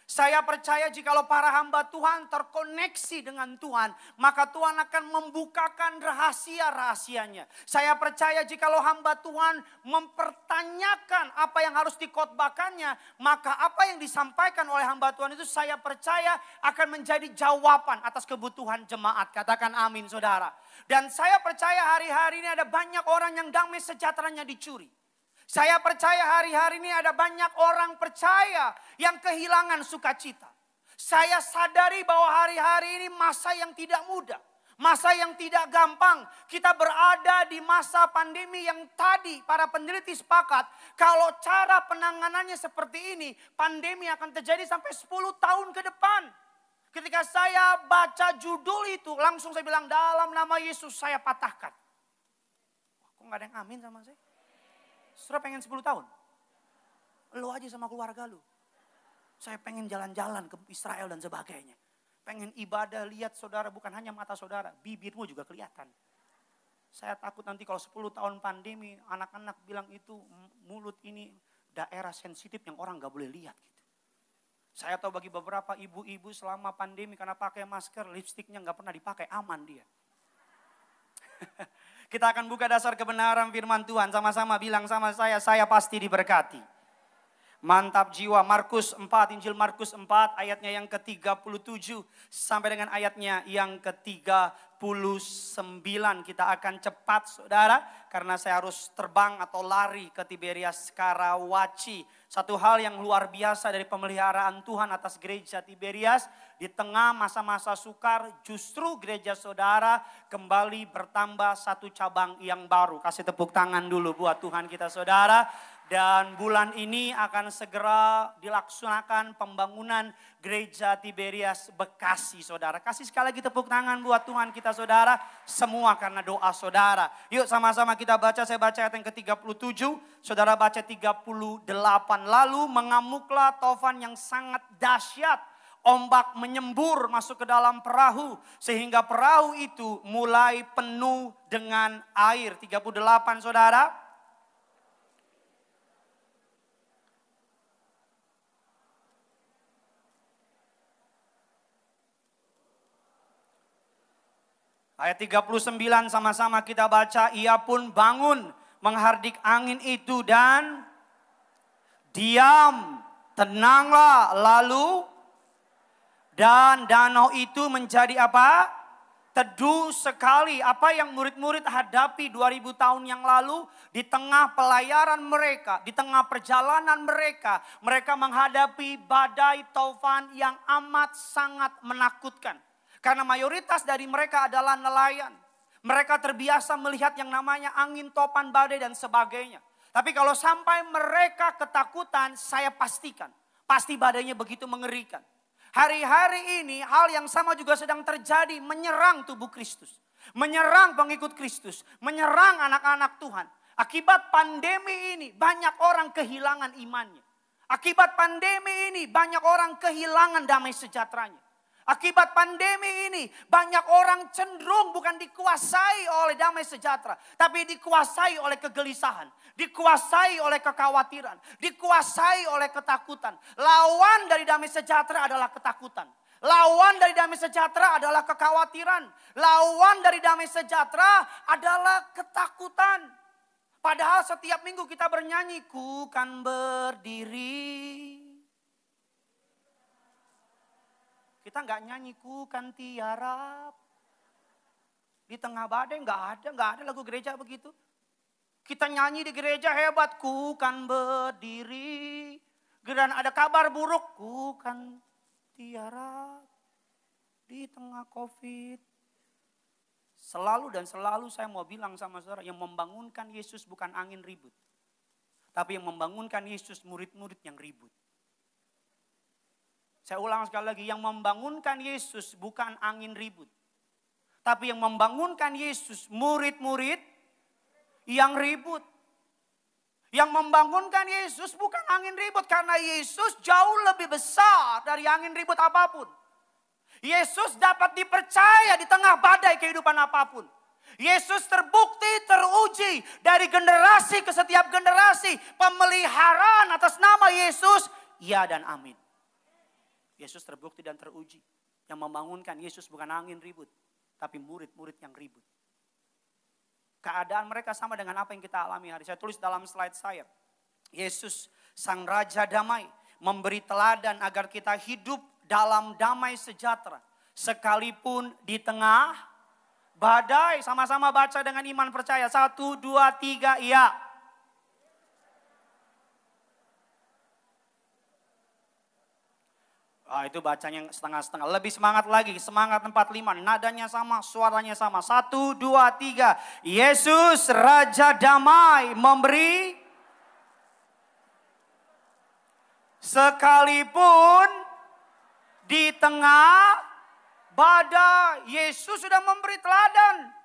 Saya percaya jikalau para hamba Tuhan terkoneksi dengan Tuhan, maka Tuhan akan membukakan rahasia-rahasianya. Saya percaya jikalau hamba Tuhan mempertanyakan apa yang harus dikhotbahkannya, maka apa yang disampaikan oleh hamba Tuhan itu saya percaya akan menjadi jawaban atas kebutuhan jemaat. Katakan amin saudara. Dan saya percaya hari-hari ini ada banyak orang yang damai sejahteranya dicuri. Saya percaya hari-hari ini ada banyak orang percaya yang kehilangan sukacita. Saya sadari bahwa hari-hari ini masa yang tidak mudah. Masa yang tidak gampang. Kita berada di masa pandemi yang tadi para peneliti sepakat. Kalau cara penanganannya seperti ini, pandemi akan terjadi sampai 10 tahun ke depan. Ketika saya baca judul itu, langsung saya bilang dalam nama Yesus saya patahkan. Kok gak ada yang amin sama saya? Saudara pengen 10 tahun? Lu aja sama keluarga lu. Saya pengen jalan-jalan ke Israel dan sebagainya. Pengen ibadah, lihat saudara, bukan hanya mata saudara, bibirmu juga kelihatan. Saya takut nanti kalau 10 tahun pandemi, anak-anak bilang itu mulut ini daerah sensitif yang orang gak boleh lihat gitu. Saya tahu bagi beberapa ibu-ibu selama pandemi karena pakai masker, lipstiknya gak pernah dipakai, aman dia. Kita akan buka dasar kebenaran firman Tuhan. Sama-sama bilang sama saya pasti diberkati. Mantap jiwa. Markus 4, Injil Markus 4 ayatnya yang ke-37 sampai dengan ayatnya yang ke-39. Kita akan cepat saudara, karena saya harus terbang atau lari ke Tiberias Karawaci. Satu hal yang luar biasa dari pemeliharaan Tuhan atas gereja Tiberias, di tengah masa-masa sukar justru gereja saudara kembali bertambah satu cabang yang baru. Kasih tepuk tangan dulu buat Tuhan kita saudara. Dan bulan ini akan segera dilaksanakan pembangunan gereja Tiberias Bekasi saudara. Kasih sekali lagi tepuk tangan buat Tuhan kita saudara. Semua karena doa saudara. Yuk sama-sama kita baca, saya baca ayat yang ke-37. Saudara baca 38. Lalu mengamuklah taufan yang sangat dahsyat. Ombak menyembur masuk ke dalam perahu. Sehingga perahu itu mulai penuh dengan air. 38 saudara. Ayat 39 sama-sama kita baca. Ia pun bangun menghardik angin itu dan diam, tenanglah. Lalu dan danau itu menjadi apa? Teduh sekali. Apa yang murid-murid hadapi 2000 tahun yang lalu di tengah pelayaran mereka, di tengah perjalanan mereka, mereka menghadapi badai taufan yang amat sangat menakutkan. Karena mayoritas dari mereka adalah nelayan. Mereka terbiasa melihat yang namanya angin, topan, badai dan sebagainya. Tapi kalau sampai mereka ketakutan, saya pastikan pasti badainya begitu mengerikan. Hari-hari ini hal yang sama juga sedang terjadi, menyerang tubuh Kristus. Menyerang pengikut Kristus, menyerang anak-anak Tuhan. Akibat pandemi ini banyak orang kehilangan imannya. Akibat pandemi ini banyak orang kehilangan damai sejahteranya. Akibat pandemi ini banyak orang cenderung bukan dikuasai oleh damai sejahtera, tapi dikuasai oleh kegelisahan, dikuasai oleh kekhawatiran, dikuasai oleh ketakutan. Lawan dari damai sejahtera adalah ketakutan. Lawan dari damai sejahtera adalah kekhawatiran. Lawan dari damai sejahtera adalah ketakutan. Padahal setiap minggu kita bernyanyi, ku kan berdiri. Kita nggak nyanyi ku kan tiarap. Di tengah badai nggak ada lagu gereja begitu. Kita nyanyi di gereja hebat, ku kan berdiri. Dan ada kabar buruk, ku kan tiarap. Di tengah COVID. Selalu dan selalu saya mau bilang sama saudara, yang membangunkan Yesus bukan angin ribut. Tapi yang membangunkan Yesus murid-murid yang ribut. Saya ulang sekali lagi, yang membangunkan Yesus bukan angin ribut. Tapi yang membangunkan Yesus murid-murid yang ribut. Yang membangunkan Yesus bukan angin ribut. Karena Yesus jauh lebih besar dari angin ribut apapun. Yesus dapat dipercaya di tengah badai kehidupan apapun. Yesus terbukti, teruji dari generasi ke setiap generasi. Pemeliharaan atas nama Yesus, ya dan amin. Yesus terbukti dan teruji. Yang membangunkan Yesus bukan angin ribut, tapi murid-murid yang ribut. Keadaan mereka sama dengan apa yang kita alami hari. Saya tulis dalam slide saya. Yesus sang Raja Damai memberi teladan agar kita hidup dalam damai sejahtera. Sekalipun di tengah badai. Sama-sama baca dengan iman percaya. 1, 2, 3, iya. Itu bacanya setengah-setengah. Lebih semangat lagi. Semangat 45. Nadanya sama, suaranya sama. 1, 2, 3. Yesus Raja Damai memberi. Sekalipun di tengah badai. Yesus sudah memberi teladan.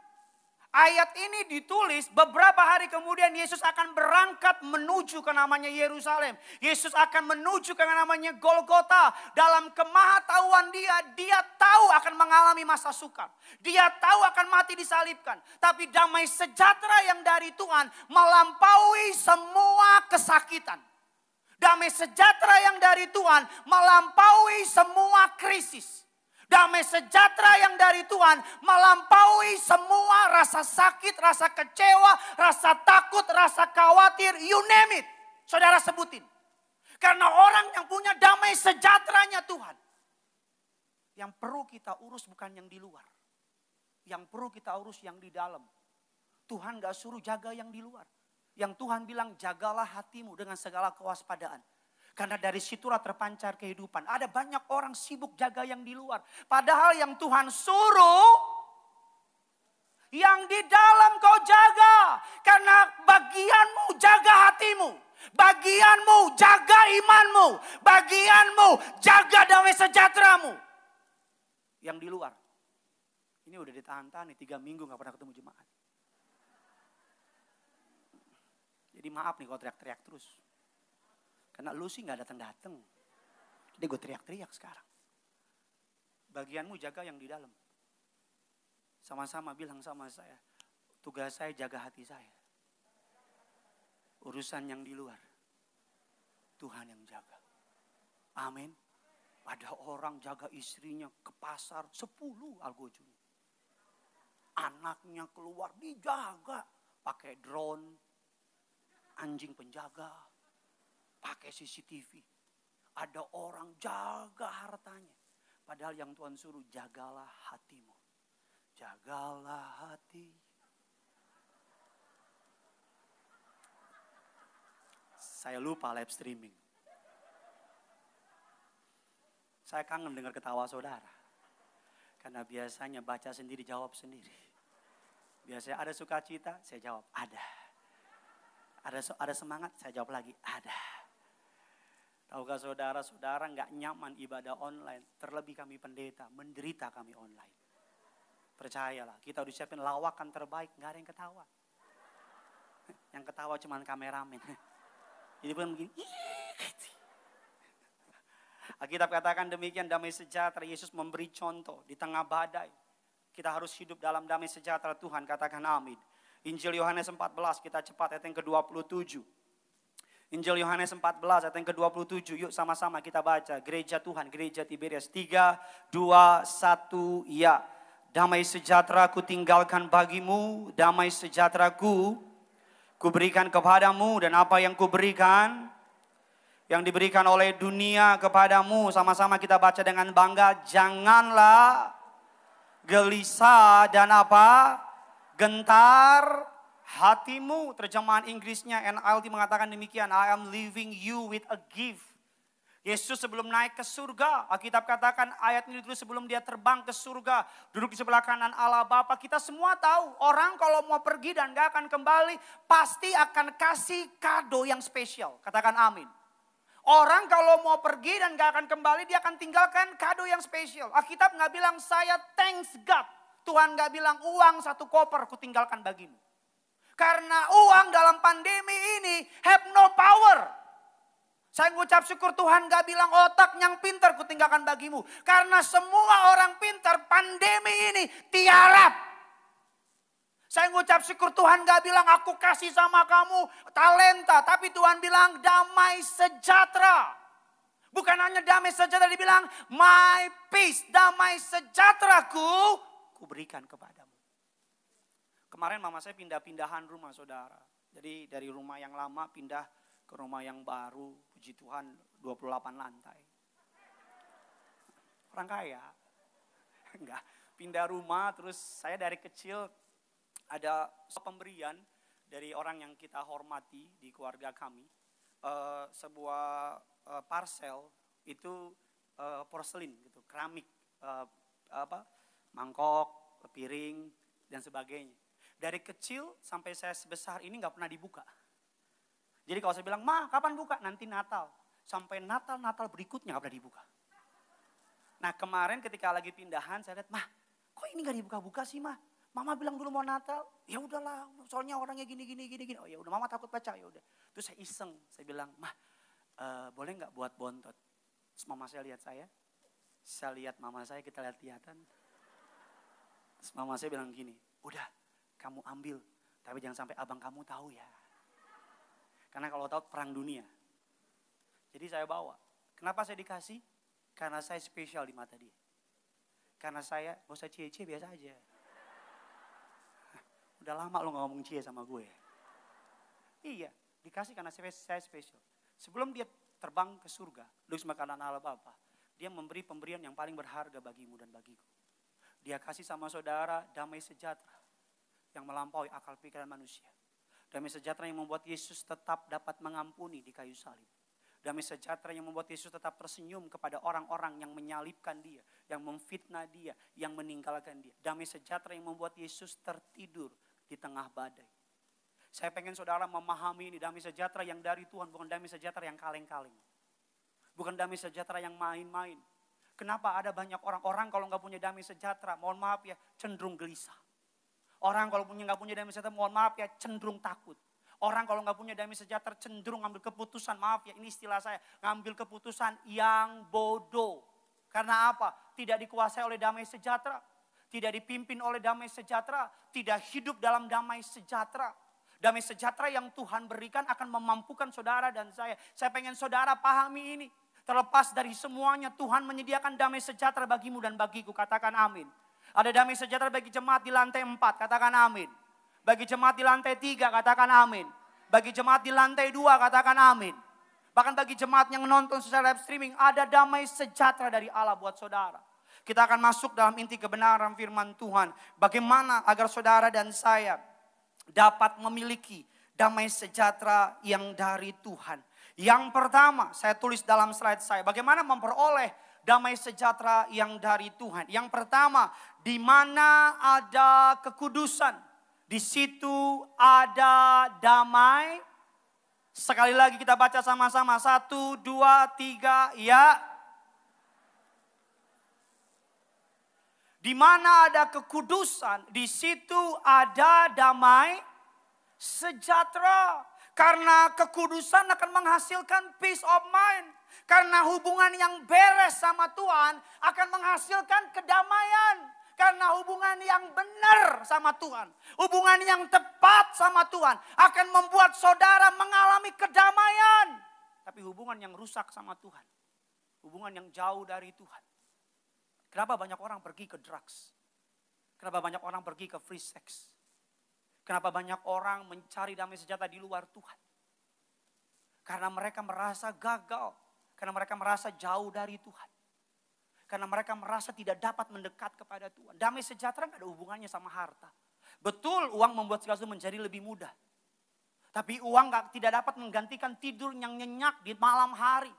Ayat ini ditulis beberapa hari kemudian Yesus akan berangkat menuju ke namanya Yerusalem. Yesus akan menuju ke namanya Golgota. Dalam kemahatauan dia tahu akan mengalami masa sukar. Dia tahu akan mati disalibkan. Tapi damai sejahtera yang dari Tuhan melampaui semua kesakitan. Damai sejahtera yang dari Tuhan melampaui semua krisis. Damai sejahtera yang dari Tuhan melampaui semua rasa sakit, rasa kecewa, rasa takut, rasa khawatir, you name it. Saudara sebutin. Karena orang yang punya damai sejahteranya Tuhan. Yang perlu kita urus bukan yang di luar. Yang perlu kita urus yang di dalam. Tuhan gak suruh jaga yang di luar. Yang Tuhan bilang jagalah hatimu dengan segala kewaspadaan. Karena dari situlah terpancar kehidupan. Ada banyak orang sibuk jaga yang di luar. Padahal yang Tuhan suruh, yang di dalam kau jaga. Karena bagianmu jaga hatimu. Bagianmu jaga imanmu. Bagianmu jaga damai sejahteramu. Yang di luar. Ini udah ditahan-tahan nih 3 minggu gak pernah ketemu jemaat. Jadi maaf nih kalau teriak-teriak terus. Karena lu sih gak datang-datang. Jadi gue teriak-teriak sekarang. Bagianmu jaga yang di dalam. Sama-sama bilang sama saya. Tugas saya jaga hati saya. Urusan yang di luar. Tuhan yang jaga. Amin. Ada orang jaga istrinya ke pasar 10 algojum. Anaknya keluar dijaga. Pakai drone. Anjing penjaga. Pakai CCTV. Ada orang jaga hartanya. Padahal yang Tuhan suruh jagalah hatimu. Jagalah hati. Saya lupa live streaming. Saya kangen dengar ketawa saudara. Karena biasanya baca sendiri jawab sendiri. Biasanya ada sukacita, saya jawab ada. Ada semangat, saya jawab lagi ada. Tahukah saudara-saudara nggak nyaman ibadah online. Terlebih kami pendeta, menderita kami online. Percayalah, kita udah siapin lawakan terbaik, nggak ada yang ketawa. Yang ketawa cuma kameramen. Jadi bukan begini. Alkitab katakan demikian, damai sejahtera. Yesus memberi contoh di tengah badai. Kita harus hidup dalam damai sejahtera Tuhan, katakan amin. Injil Yohanes 14, kita cepat ayat yang ke-27. Injil Yohanes 14 ayat yang ke-27. Yuk sama-sama kita baca. Gereja Tuhan, gereja Tiberias. 3, 2, 1, ya. Damai sejahtera ku tinggalkan bagimu. Damai sejahtera ku berikan kepadamu. Dan apa yang ku berikan? Yang diberikan oleh dunia kepadamu. Sama-sama kita baca dengan bangga. Janganlah gelisah dan apa? Gentar hatimu. Terjemahan Inggrisnya NLT mengatakan demikian. I am leaving you with a gift. Yesus sebelum naik ke surga. Alkitab katakan ayat ini dulu sebelum dia terbang ke surga. Duduk di sebelah kanan Allah Bapa. Kita semua tahu orang kalau mau pergi dan gak akan kembali. Pasti akan kasih kado yang spesial. Katakan amin. Orang kalau mau pergi dan gak akan kembali. Dia akan tinggalkan kado yang spesial. Alkitab gak bilang saya thanks God. Tuhan gak bilang uang 1 koper ku tinggalkan bagimu. Karena uang dalam pandemi ini have no power. Saya mengucap syukur Tuhan gak bilang otak yang pintar ku tinggalkan bagimu. Karena semua orang pintar pandemi ini tiarap. Saya mengucap syukur Tuhan gak bilang aku kasih sama kamu talenta. Tapi Tuhan bilang damai sejahtera. Bukan hanya damai sejahtera, dibilang my peace, damai sejahteraku ku berikan kepadamu. Kemarin mama saya pindah-pindahan rumah saudara. Jadi dari rumah yang lama pindah ke rumah yang baru. Puji Tuhan 28 lantai. Orang kaya. Enggak. Pindah rumah terus saya dari kecil ada pemberian dari orang yang kita hormati di keluarga kami. Sebuah parcel itu porselin gitu. Keramik. Mangkok, piring dan sebagainya. Dari kecil sampai saya sebesar ini gak pernah dibuka. Jadi kalau saya bilang, Ma kapan buka? Nanti Natal. Sampai Natal berikutnya gak pernah dibuka. Nah kemarin ketika lagi pindahan saya lihat, Ma kok ini gak dibuka-buka sih Ma? Mama bilang dulu mau Natal. Ya udahlah, soalnya orangnya gini. Oh ya udah, Mama takut baca, ya udah. Terus saya iseng, saya bilang, Ma boleh gak buat bontot? Terus mama saya lihat saya lihat mama saya, kita lihat-lihatan. Terus mama saya bilang gini, udah kamu ambil, tapi jangan sampai abang kamu tahu ya. Karena kalau tahu perang dunia. Jadi saya bawa. Kenapa saya dikasih? Karena saya spesial di mata dia. Karena saya, gak usah cie-cie biasa aja. Udah lama lo gak ngomong cie sama gue. Iya, dikasih karena saya spesial. Sebelum dia terbang ke surga, duduk sama kanan Allah Bapa, dia memberi pemberian yang paling berharga bagimu dan bagiku. Dia kasih sama saudara damai sejahtera yang melampaui akal pikiran manusia. Damai sejahtera yang membuat Yesus tetap dapat mengampuni di kayu salib. Damai sejahtera yang membuat Yesus tetap tersenyum kepada orang-orang yang menyalibkan dia, yang memfitnah dia, yang meninggalkan dia. Damai sejahtera yang membuat Yesus tertidur di tengah badai. Saya pengen saudara memahami ini, damai sejahtera yang dari Tuhan, bukan damai sejahtera yang kaleng-kaleng. Bukan damai sejahtera yang main-main. Kenapa ada banyak orang kalau nggak punya damai sejahtera, mohon maaf ya, cenderung gelisah. Orang kalau nggak punya damai sejahtera, mohon maaf ya, cenderung takut. Orang kalau nggak punya damai sejahtera, cenderung ngambil keputusan, maaf ya, ini istilah saya, ngambil keputusan yang bodoh. Karena apa? Tidak dikuasai oleh damai sejahtera. Tidak dipimpin oleh damai sejahtera. Tidak hidup dalam damai sejahtera. Damai sejahtera yang Tuhan berikan akan memampukan saudara dan saya. Saya pengen saudara pahami ini. Terlepas dari semuanya, Tuhan menyediakan damai sejahtera bagimu dan bagiku. Katakan amin. Ada damai sejahtera bagi jemaat di lantai 4. Katakan amin. Bagi jemaat di lantai 3. Katakan amin. Bagi jemaat di lantai 2. Katakan amin. Bahkan bagi jemaat yang nonton secara live streaming, ada damai sejahtera dari Allah buat saudara. Kita akan masuk dalam inti kebenaran firman Tuhan. Bagaimana agar saudara dan saya dapat memiliki damai sejahtera yang dari Tuhan. Yang pertama, saya tulis dalam slide saya, bagaimana memperoleh damai sejahtera yang dari Tuhan. Yang pertama, di mana ada kekudusan, di situ ada damai. Sekali lagi kita baca sama-sama, 1, 2, 3, ya. Di mana ada kekudusan, di situ ada damai sejahtera. Karena kekudusan akan menghasilkan peace of mind. Karena hubungan yang beres sama Tuhan akan menghasilkan kedamaian. Karena hubungan yang benar sama Tuhan, hubungan yang tepat sama Tuhan akan membuat saudara mengalami kedamaian. Tapi hubungan yang rusak sama Tuhan, hubungan yang jauh dari Tuhan. Kenapa banyak orang pergi ke drugs? Kenapa banyak orang pergi ke free sex? Kenapa banyak orang mencari damai sejahtera di luar Tuhan? Karena mereka merasa gagal. Karena mereka merasa jauh dari Tuhan. Karena mereka merasa tidak dapat mendekat kepada Tuhan. Damai sejahtera tidak ada hubungannya sama harta. Betul, uang membuat segala sesuatu menjadi lebih mudah. Tapi uang tidak dapat menggantikan tidur yang nyenyak di malam hari.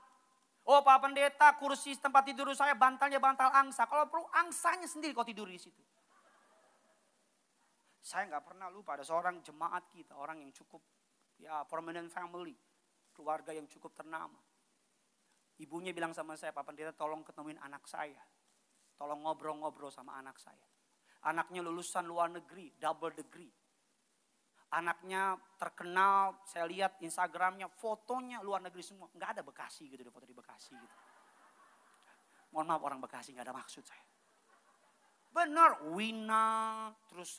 Oh Pak Pendeta, kursi tempat tidur saya bantalnya bantal angsa. Kalau perlu angsanya sendiri kau tidur di situ. Saya nggak pernah lupa ada seorang jemaat kita, orang yang cukup ya prominent family, keluarga yang cukup ternama. Ibunya bilang sama saya, Pak Pendeta tolong ketemuin anak saya. Tolong ngobrol-ngobrol sama anak saya. Anaknya lulusan luar negeri, double degree. Anaknya terkenal, saya lihat Instagramnya, fotonya luar negeri semua. Nggak ada Bekasi gitu, foto di Bekasi gitu. Mohon maaf orang Bekasi, nggak ada maksud saya. Benar, Wina, terus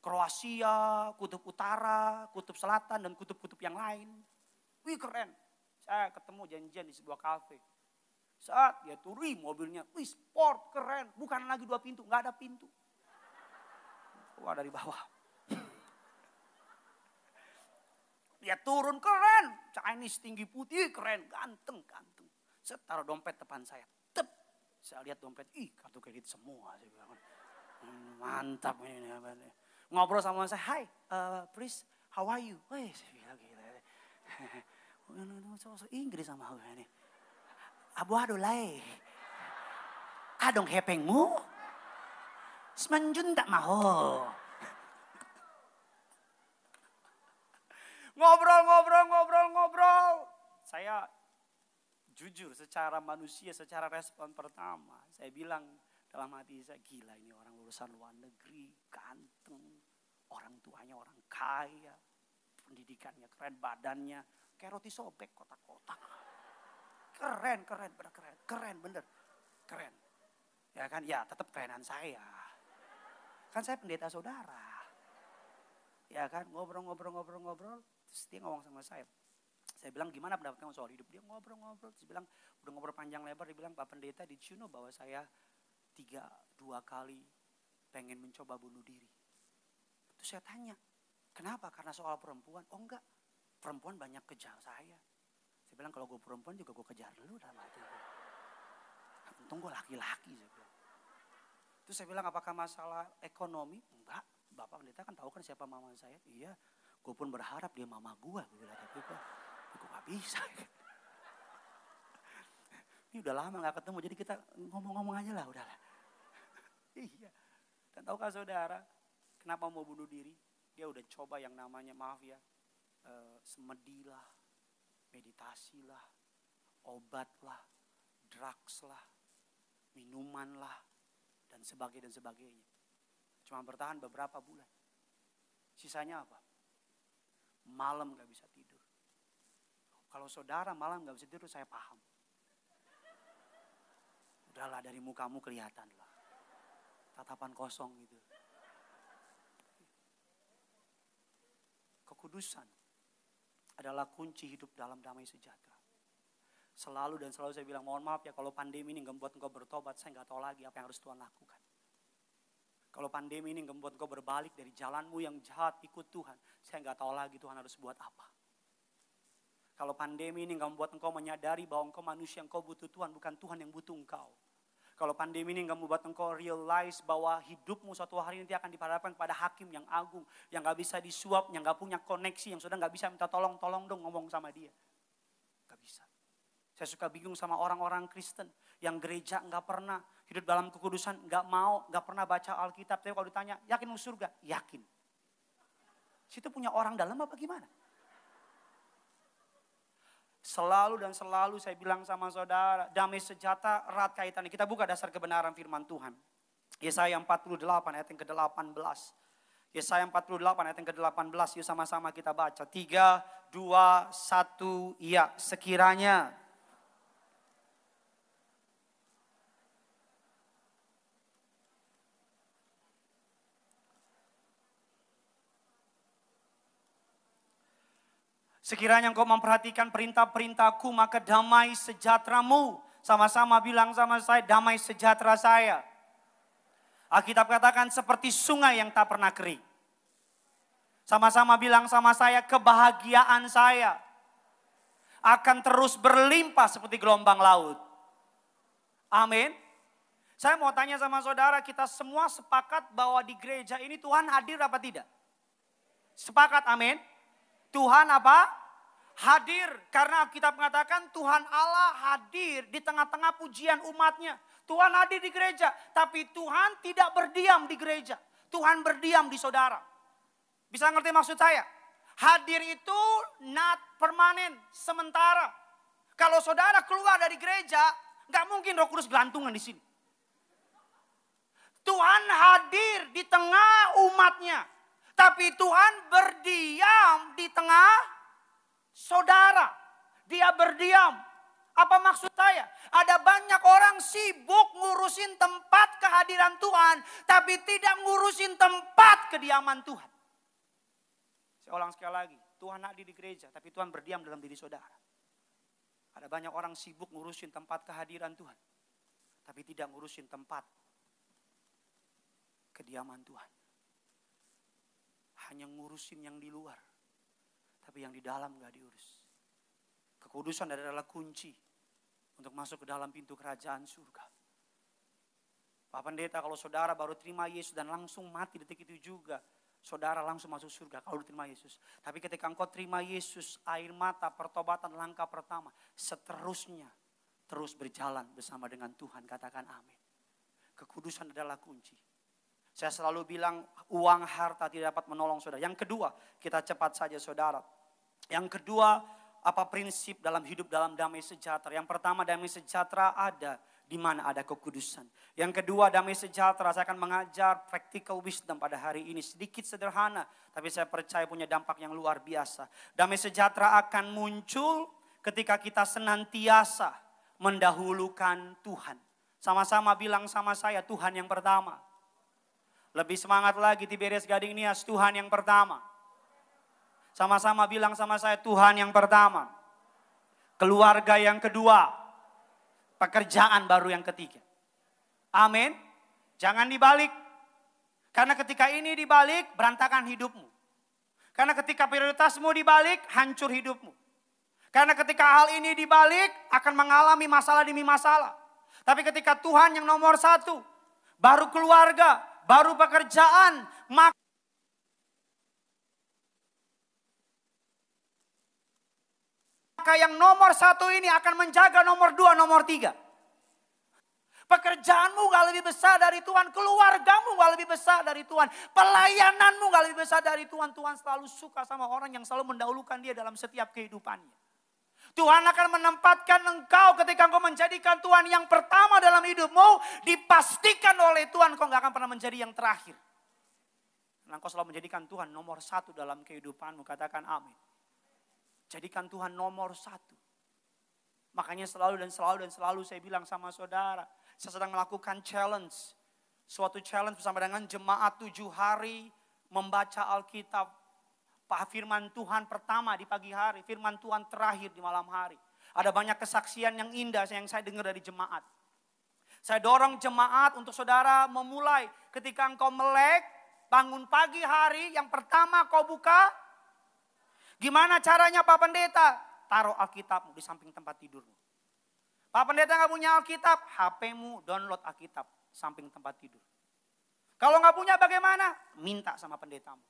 Kroasia, Kutub Utara, Kutub Selatan, dan kutub-kutub yang lain. Wih keren. Saya ketemu janjian di sebuah kafe. Saat dia turun mobilnya, wih sport keren. Bukan lagi 2 pintu, nggak ada pintu. Wah dari bawah. Dia turun keren. Chinese tinggi putih keren, ganteng. Saya taruh dompet depan saya. Tep. Saya lihat dompet, kartu kredit semua. Saya bilang, mantap ini. Ngobrol sama saya, hi Pris, how are you? Wih, saya bilang gitu. Inggris sama aku ini. Abu ado lai. Adong hepengmu. Semenjun tak mau. Ngobrol. Saya jujur secara manusia, secara respon pertama. Saya bilang dalam hati saya, gila ini orang lulusan luar negeri, ganteng. Orang tuanya orang kaya. Pendidikannya keren, badannya kayak roti sobek kotak-kotak. Keren bener. Keren. Ya kan, ya tetap kerenan saya. Kan saya pendeta saudara. Ya kan, ngobrol. Terus dia ngomong sama saya. Saya bilang, gimana pendapat kamu soal hidup? Dia ngobrol. Terus bilang, udah ngobrol panjang lebar. Dia bilang, Pak Pendeta, did you know bahwa saya 2 kali pengen mencoba bunuh diri. Terus saya tanya, kenapa? Karena soal perempuan? Oh enggak, perempuan banyak kejar saya. Saya bilang kalau gue perempuan juga gue kejar dulu dalam hati gue. Untung gue laki-laki, saya bilang. Terus saya bilang, apakah masalah ekonomi? Enggak, Bapak Pendeta kan tahu kan siapa mama saya. Iya, gue pun berharap dia mama gue. Gue bilang, tapi gue gak bisa. Ini udah lama gak ketemu, jadi kita ngomong-ngomong aja lah, udahlah. Iya, dan tahukah saudara, kenapa mau bunuh diri? Dia udah coba yang namanya, maaf ya, semedilah, meditasilah, obatlah, drugs lah, minuman lah, dan sebagainya. Cuma bertahan beberapa bulan. Sisanya apa? Malam gak bisa tidur. Kalau saudara malam gak bisa tidur, saya paham. Udahlah, dari mukamu kelihatan lah. Tatapan kosong gitu. Kekudusan adalah kunci hidup dalam damai sejahtera. Selalu saya bilang, mohon maaf ya kalau pandemi ini gak membuat engkau bertobat, saya gak tahu lagi apa yang harus Tuhan lakukan. Kalau pandemi ini gak membuat engkau berbalik dari jalanmu yang jahat ikut Tuhan, saya gak tahu lagi Tuhan harus buat apa. Kalau pandemi ini gak membuat engkau menyadari bahwa engkau manusia, engkau butuh Tuhan, bukan Tuhan yang butuh engkau. Kalau pandemi ini gak membuat engkau realize bahwa hidupmu suatu hari nanti akan diperhadapkan pada hakim yang agung, yang gak bisa disuap, yang gak punya koneksi, yang sudah gak bisa minta tolong dong ngomong sama dia. Gak bisa. Saya suka bingung sama orang-orang Kristen yang gereja gak pernah hidup dalam kekudusan, gak pernah baca Alkitab. Tapi kalau ditanya, yakin mau surga? Yakin. Situ punya orang dalam apa gimana? Selalu saya bilang sama saudara, damai sejahtera erat kaitannya. Kita buka dasar kebenaran firman Tuhan. Yesaya 48 ayat yang ke-18. Yesaya 48 ayat yang ke-18. Yuk sama-sama kita baca. 3, 2, 1, ya. Sekiranya engkau memperhatikan perintah-perintahku, maka damai sejahteramu. Sama-sama bilang sama saya, damai sejahtera saya. Alkitab katakan seperti sungai yang tak pernah kering. Sama-sama bilang sama saya, kebahagiaan saya akan terus berlimpah seperti gelombang laut. Amin. Saya mau tanya sama saudara, kita semua sepakat bahwa di gereja ini Tuhan hadir apa tidak? Sepakat, amin. Tuhan apa? Hadir, karena Alkitab mengatakan Tuhan Allah hadir di tengah-tengah pujian umatnya. Tuhan hadir di gereja, tapi Tuhan tidak berdiam di gereja. Tuhan berdiam di saudara. Bisa ngerti maksud saya? Hadir itu not permanen, sementara. Kalau saudara keluar dari gereja, gak mungkin Roh Kudus gelantungan di sini. Tuhan hadir di tengah umatnya, tapi Tuhan berdiam di tengah saudara. Dia berdiam. Apa maksud saya? Ada banyak orang sibuk ngurusin tempat kehadiran Tuhan, tapi tidak ngurusin tempat kediaman Tuhan. Saya ulang sekali lagi. Tuhan hadir di gereja, tapi Tuhan berdiam dalam diri saudara. Ada banyak orang sibuk ngurusin tempat kehadiran Tuhan, tapi tidak ngurusin tempat kediaman Tuhan. Hanya ngurusin yang di luar, tapi yang di dalam gak diurus. Kekudusan adalah kunci untuk masuk ke dalam pintu kerajaan surga. Pak Pendeta, kalau saudara baru terima Yesus dan langsung mati detik itu juga, saudara langsung masuk surga kalau terima Yesus. Tapi ketika engkau terima Yesus, air mata, pertobatan langkah pertama, seterusnya terus berjalan bersama dengan Tuhan. Katakan amin. Kekudusan adalah kunci. Saya selalu bilang uang harta tidak dapat menolong saudara. Yang kedua, kita cepat saja saudara. Yang kedua, apa prinsip dalam hidup dalam damai sejahtera? Yang pertama, damai sejahtera ada di mana ada kekudusan. Yang kedua, damai sejahtera, saya akan mengajar practical wisdom pada hari ini. Sedikit sederhana, tapi saya percaya punya dampak yang luar biasa. Damai sejahtera akan muncul ketika kita senantiasa mendahulukan Tuhan. Sama-sama bilang sama saya, Tuhan yang pertama. Lebih semangat lagi, Tiberias Gading Nias, Tuhan yang pertama. Sama-sama bilang sama saya, Tuhan yang pertama. Keluarga yang kedua. Pekerjaan baru yang ketiga. Amin. Jangan dibalik. Karena ketika ini dibalik, berantakan hidupmu. Karena ketika prioritasmu dibalik, hancur hidupmu. Karena ketika hal ini dibalik, akan mengalami masalah demi masalah. Tapi ketika Tuhan yang nomor satu, baru keluarga, baru pekerjaan, maka yang nomor satu ini akan menjaga nomor dua, nomor tiga. Pekerjaanmu gak lebih besar dari Tuhan. Keluargamu gak lebih besar dari Tuhan. Pelayananmu gak lebih besar dari Tuhan. Tuhan selalu suka sama orang yang selalu mendahulukan dia dalam setiap kehidupannya. Tuhan akan menempatkan engkau ketika engkau menjadikan Tuhan yang pertama dalam hidupmu. Dipastikan oleh Tuhan kau gak akan pernah menjadi yang terakhir. Karena engkau selalu menjadikan Tuhan nomor satu dalam kehidupanmu. Katakan amin. Jadikan Tuhan nomor satu. Makanya selalu saya bilang sama saudara. Saya sedang melakukan challenge. Suatu challenge bersama dengan jemaat 7 hari membaca Alkitab. Firman Tuhan pertama di pagi hari. Firman Tuhan terakhir di malam hari. Ada banyak kesaksian yang indah yang saya dengar dari jemaat. Saya dorong jemaat untuk saudara memulai. Ketika engkau melek, bangun pagi hari. Yang pertama kau buka. Gimana caranya Pak Pendeta? Taruh Alkitabmu di samping tempat tidurmu. Pak Pendeta gak punya Alkitab, HP-mu download Alkitab samping tempat tidur. Kalau gak punya bagaimana? Minta sama pendetamu.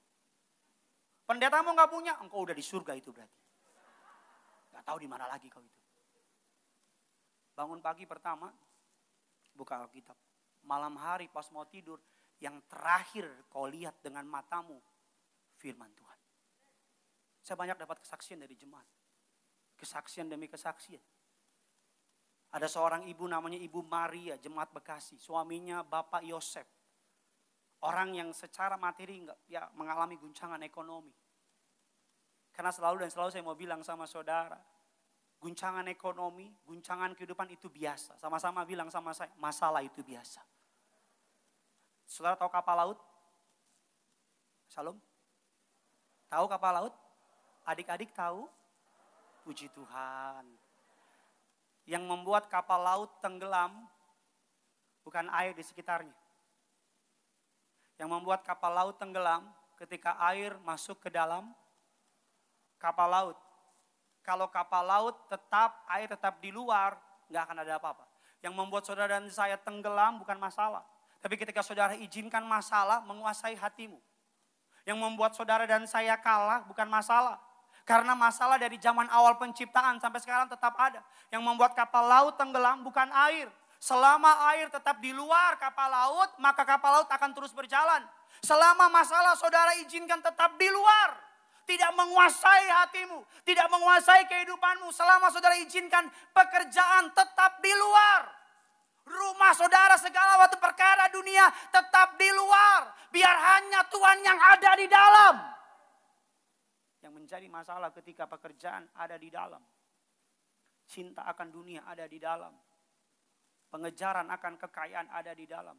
Pendetamu gak punya, engkau udah di surga itu berarti. Gak tahu di mana lagi kau itu. Bangun pagi pertama, buka Alkitab. Malam hari pas mau tidur, yang terakhir kau lihat dengan matamu, firman Tuhan. Saya banyak dapat kesaksian dari jemaat. Kesaksian demi kesaksian. Ada seorang ibu namanya Ibu Maria, jemaat Bekasi. Suaminya Bapak Yosef. Orang yang secara materi mengalami guncangan ekonomi. Karena selalu saya mau bilang sama saudara. Guncangan ekonomi, guncangan kehidupan itu biasa. Sama-sama bilang sama saya, masalah itu biasa. Saudara tahu kapal laut? Shalom? Tahu kapal laut? Adik-adik tahu? Puji Tuhan. Yang membuat kapal laut tenggelam bukan air di sekitarnya. Yang membuat kapal laut tenggelam ketika air masuk ke dalam kapal laut. Kalau kapal laut air tetap di luar, nggak akan ada apa-apa. Yang membuat saudara dan saya tenggelam bukan masalah. Tapi ketika saudara izinkan masalah menguasai hatimu. Yang membuat saudara dan saya kalah bukan masalah. Karena masalah dari zaman awal penciptaan sampai sekarang tetap ada. Yang membuat kapal laut tenggelam bukan air. Selama air tetap di luar kapal laut, maka kapal laut akan terus berjalan. Selama masalah saudara izinkan tetap di luar. Tidak menguasai hatimu, tidak menguasai kehidupanmu. Selama saudara izinkan pekerjaan tetap di luar. Rumah saudara segala waktu perkara dunia tetap di luar. Biar hanya Tuhan yang ada di dalam. Yang menjadi masalah ketika pekerjaan ada di dalam. Cinta akan dunia ada di dalam. Pengejaran akan kekayaan ada di dalam.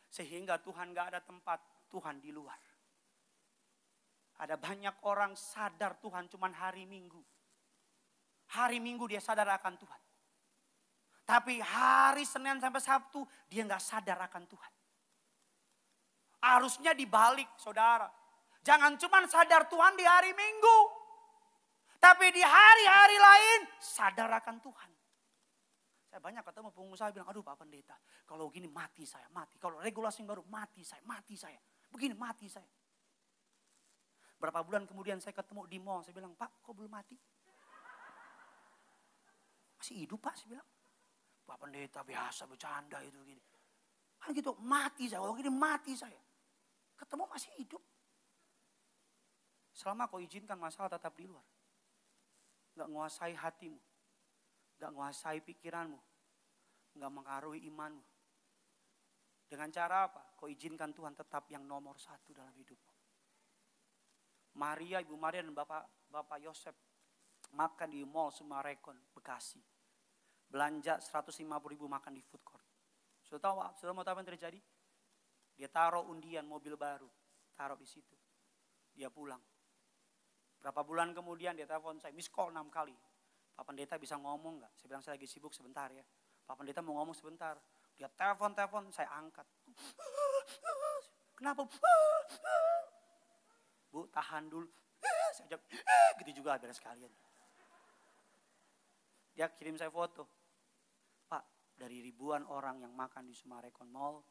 Sehingga Tuhan gak ada tempat, Tuhan di luar. Ada banyak orang sadar Tuhan cuman hari Minggu. Hari Minggu dia sadar akan Tuhan. Tapi hari Senin sampai Sabtu dia gak sadar akan Tuhan. Harusnya dibalik saudara. Jangan cuma sadar Tuhan di hari Minggu. Tapi di hari-hari lain sadar akan Tuhan. Saya banyak ketemu pengusaha bilang, aduh Pak Pendeta. Kalau gini mati saya, mati. Kalau regulasi baru mati saya. Begini mati saya. Berapa bulan kemudian saya ketemu di mall. Saya bilang, Pak kok belum mati? Masih hidup Pak, saya bilang. Pak Pendeta biasa bercanda itu gini. Kan gitu mati saya, kalau gini mati saya. Ketemu masih hidup. Selama kau izinkan masalah tetap di luar. Gak menguasai hatimu. Gak menguasai pikiranmu. Gak mengaruhi imanmu. Dengan cara apa? Kau izinkan Tuhan tetap yang nomor satu dalam hidupmu. Maria, Ibu Maria dan Bapak Yosef makan di mall Sumarekon, Bekasi. Belanja 150.000 makan di food court. Sudah mau tahu apa yang terjadi? Dia taruh undian mobil baru. Taruh di situ. Dia pulang. Berapa bulan kemudian dia telepon saya, miss call 6 kali. Pak Pendeta bisa ngomong gak? Saya bilang saya lagi sibuk sebentar ya. Pak Pendeta mau ngomong sebentar. Dia telepon, saya angkat. Kenapa? Bu, tahan dulu. Saya jawab, gitu juga biar sekalian. Dia kirim saya foto. Pak, dari ribuan orang yang makan di Sumarekon Mall,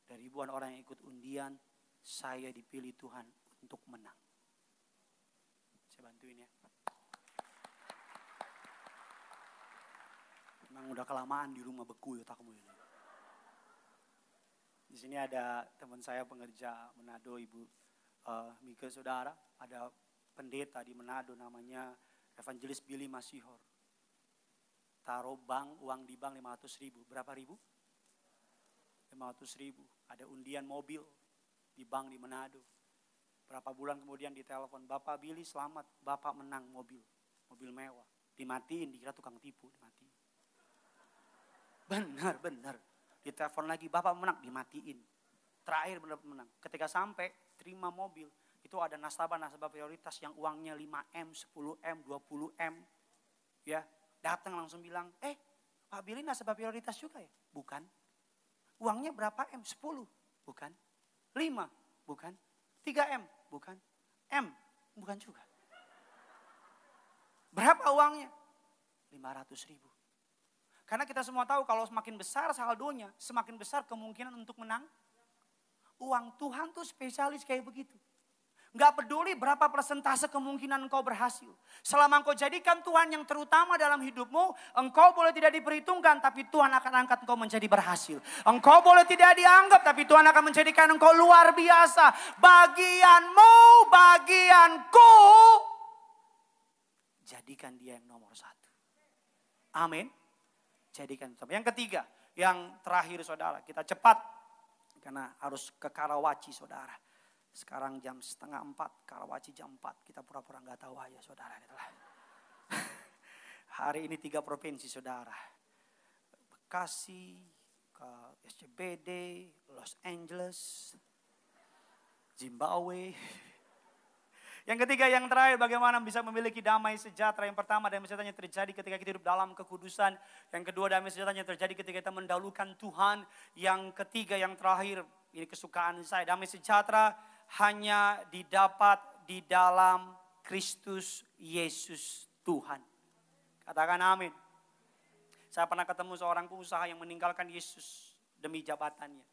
dari ribuan orang yang ikut undian, saya dipilih Tuhan untuk menang. Saya bantuin ya. Memang udah kelamaan di rumah beku ya otakmu ini. Di sini ada teman saya pengerja Manado, Ibu Mika saudara. Ada pendeta di Manado namanya Evangelis Billy Masihor. Taruh uang di bank 500.000. Berapa ribu? 500.000. Ada undian mobil di bank di Manado. Berapa bulan kemudian ditelepon, Bapak Billy selamat, Bapak menang mobil mewah. Dimatiin, dikira tukang tipu, dimatiin. Benar. Ditelepon lagi, Bapak menang, dimatiin. Terakhir benar menang. Ketika sampai, terima mobil. Itu ada nasabah prioritas yang uangnya 5M, 10M, 20M. Ya, datang langsung bilang, Pak Billy nasabah prioritas juga ya? Bukan. Uangnya berapa M? 10. Bukan. 5. Bukan. 3M. Bukan. M. Bukan juga. Berapa uangnya? 500.000. Karena kita semua tahu kalau semakin besar saldonya, semakin besar kemungkinan untuk menang. Uang Tuhan tuh spesialis kayak begitu. Gak peduli berapa persentase kemungkinan engkau berhasil. Selama engkau jadikan Tuhan yang terutama dalam hidupmu, engkau boleh tidak diperhitungkan, tapi Tuhan akan angkat engkau menjadi berhasil. Engkau boleh tidak dianggap, tapi Tuhan akan menjadikan engkau luar biasa. Bagianmu, bagianku, jadikan dia yang nomor 1. Amin. Jadikan. Yang ketiga, yang terakhir saudara, kita cepat karena harus ke Karawaci saudara. Sekarang jam 3:30, Karawaci jam 4. Kita pura-pura nggak tahu aja saudara. Hari ini 3 provinsi saudara. Bekasi, ke SCBD, Los Angeles, Zimbabwe. Yang ketiga, yang terakhir, bagaimana bisa memiliki damai sejahtera. Yang pertama, damai sejahtera yang terjadi ketika kita hidup dalam kekudusan. Yang kedua, damai sejahtera yang terjadi ketika kita mendahulukan Tuhan. Yang ketiga, yang terakhir, ini kesukaan saya. Damai sejahtera hanya didapat di dalam Kristus Yesus Tuhan. Katakan amin. Saya pernah ketemu seorang pengusaha yang meninggalkan Yesus demi jabatannya.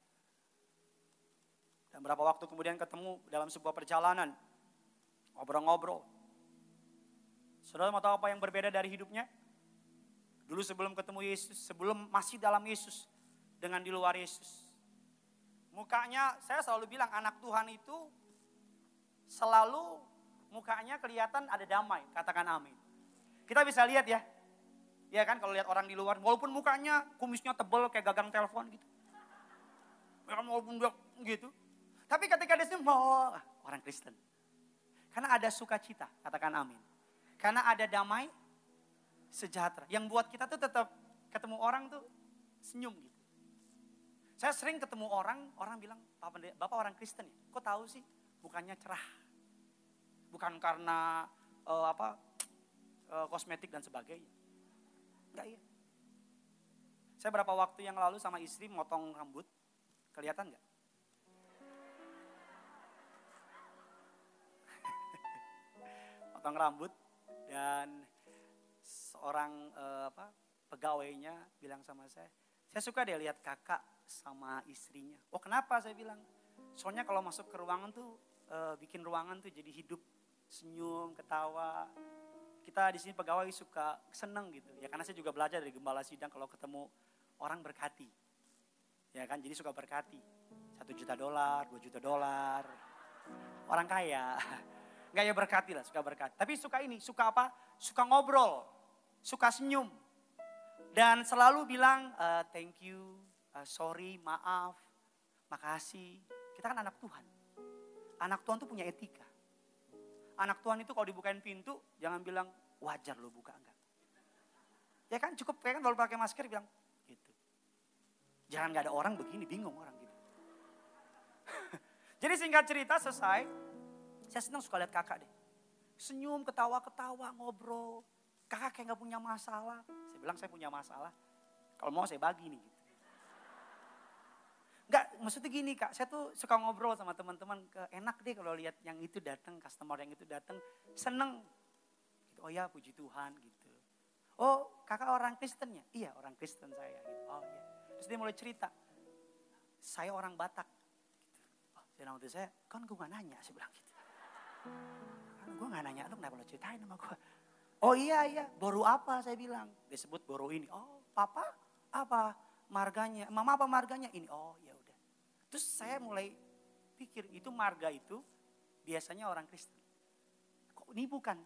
Dan beberapa waktu kemudian ketemu dalam sebuah perjalanan. Ngobrol-ngobrol. Saudara mau tahu apa yang berbeda dari hidupnya? Dulu sebelum ketemu Yesus, sebelum masih dalam Yesus, dengan di luar Yesus. Mukanya, saya selalu bilang anak Tuhan itu selalu mukanya kelihatan ada damai. Katakan amin. Kita bisa lihat ya. Ya kan kalau lihat orang di luar, walaupun mukanya kumisnya tebal kayak gagang telepon gitu. Walaupun dia gitu. Tapi ketika dia sini, orang Kristen. Karena ada sukacita, katakan amin. Karena ada damai sejahtera. Yang buat kita tuh tetap ketemu orang tuh senyum gitu. Saya sering ketemu orang bilang, Bapak orang Kristen ya? Kok tahu sih? Bukannya cerah. Bukan karena kosmetik dan sebagainya. Enggak iya. Saya berapa waktu yang lalu sama istri motong rambut. Kelihatan enggak? Potong rambut dan seorang pegawainya bilang sama saya suka deh lihat kakak sama istrinya. Oh kenapa saya bilang? Soalnya kalau masuk ke ruangan tuh bikin ruangan tuh jadi hidup, senyum, ketawa. Kita di sini pegawai suka seneng gitu. Ya karena saya juga belajar dari gembala sidang kalau ketemu orang berkati. Ya kan jadi suka berkati. $1 juta, $2 juta. Orang kaya. Enggak ya berkati lah, suka berkati. Tapi suka ini, suka apa? Suka ngobrol, suka senyum. Dan selalu bilang thank you, sorry, maaf, makasih. Kita kan anak Tuhan. Anak Tuhan tuh punya etika. Anak Tuhan itu kalau dibukain pintu, jangan bilang wajar lo buka, enggak. Ya kan cukup, kayak kan kalau pakai masker bilang gitu. Jangan gak ada orang begini, bingung orang gitu. Jadi singkat cerita selesai. Saya senang suka lihat kakak deh. Senyum, ketawa-ketawa, ngobrol. Kakak kayak gak punya masalah. Saya bilang saya punya masalah. Kalau mau saya bagi nih. Gitu. maksudnya gini Kak, saya tuh suka ngobrol sama teman-teman, enak deh kalau lihat yang itu datang, customer yang itu datang, seneng. Gitu. Oh ya puji Tuhan gitu. Oh kakak orang Kristen ya? Iya orang Kristen saya gitu. Oh iya. Terus dia mulai cerita, saya orang Batak. Gitu. Oh, saya waktu saya, kan gue gak nanya, saya bilang gitu. Kan gue gak nanya, lu kenapa lo ceritain sama gue? Oh iya, boru apa saya bilang. Dia sebut boru ini. Oh papa apa marganya? Mama apa marganya? Ini. Oh ya udah. Terus saya mulai pikir itu marga itu biasanya orang Kristen. Kok ini bukan?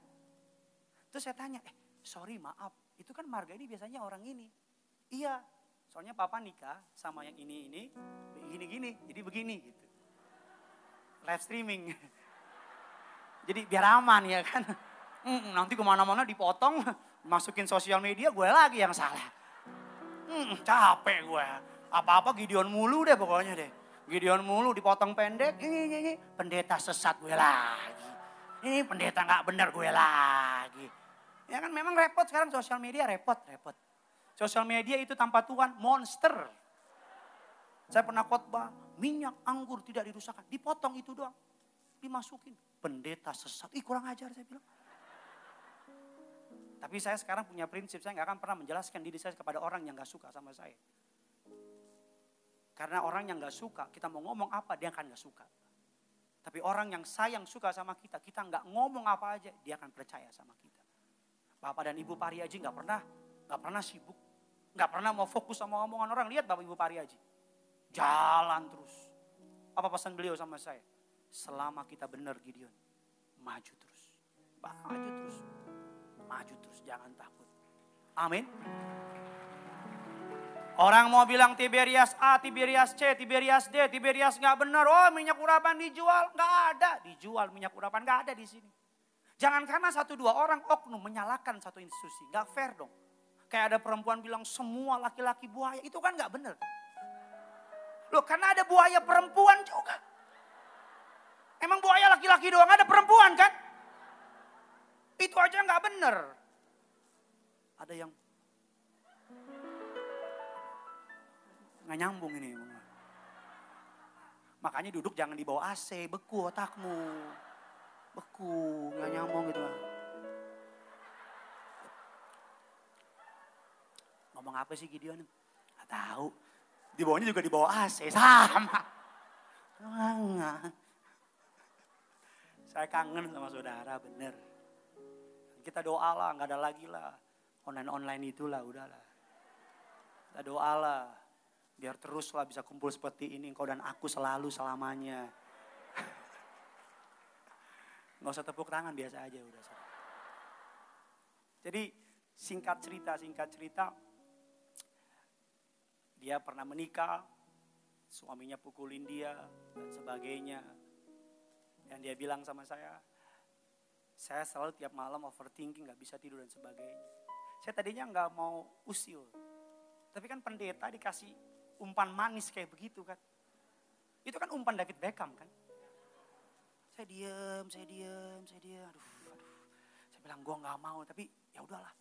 Terus saya tanya, sorry maaf, itu kan marga ini biasanya orang ini. Iya, soalnya papa nikah sama yang ini, gini, jadi begini gitu. Live streaming. Jadi biar aman ya kan. Nanti kemana-mana dipotong, masukin sosial media gue lagi yang salah. Capek gue. Apa-apa Gideon mulu deh pokoknya deh. Gideon mulu dipotong pendek, ini pendeta sesat gue lagi. Ini pendeta gak benar gue lagi. Ya kan memang repot sekarang sosial media repot. Sosial media itu tanpa Tuhan monster. Saya pernah khotbah, minyak anggur tidak dirusakkan. Dipotong itu doang. Dimasukin. Pendeta sesat. Ih kurang ajar saya bilang. Tapi saya sekarang punya prinsip, saya gak akan pernah menjelaskan diri saya kepada orang yang gak suka sama saya. Karena orang yang gak suka, kita mau ngomong apa, dia akan gak suka. Tapi orang yang sayang suka sama kita gak ngomong apa aja, dia akan percaya sama kita. Bapak dan Ibu Pariaji gak pernah sibuk. Gak pernah mau fokus sama omongan orang. Lihat Bapak Ibu Pariaji. Jalan terus. Apa pesan beliau sama saya? Selama kita benar Gideon, maju terus. Maju terus, jangan takut. Amin. Orang mau bilang Tiberias A, Tiberias C, Tiberias D, Tiberias gak benar. Oh minyak urapan dijual, gak ada. Dijual minyak urapan gak ada di sini. Jangan karena 1-2 orang oknum menyalahkan satu institusi. Gak fair dong. Kayak ada perempuan bilang semua laki-laki buaya, itu kan gak benar. Loh karena ada buaya perempuan juga. Emang buaya laki-laki doang, ada perempuan kan? Itu aja gak benar. Ada yang gak nyambung ini. Makanya duduk jangan di bawah AC, beku otakmu. Beku, gak nyambung gitu. Ngomong apa sih Gideon? Gak tahu. Di bawahnya juga di bawah AC, sama. Saya kangen sama saudara, bener. Kita doa lah, gak ada lagi lah. Online itulah, udahlah. Kita doa lah. Biar terus lah bisa kumpul seperti ini. Engkau dan aku selalu selamanya. Gak usah tepuk tangan, biasa aja udah. Jadi singkat cerita. Dia pernah menikah. Suaminya pukulin dia dan sebagainya. Dan dia bilang sama saya selalu tiap malam overthinking, gak bisa tidur dan sebagainya. Saya tadinya gak mau usil. Tapi kan pendeta dikasih umpan manis kayak begitu kan. Itu kan umpan David Beckham kan. Saya diam. Aduh. Saya bilang gue gak mau, tapi ya udahlah.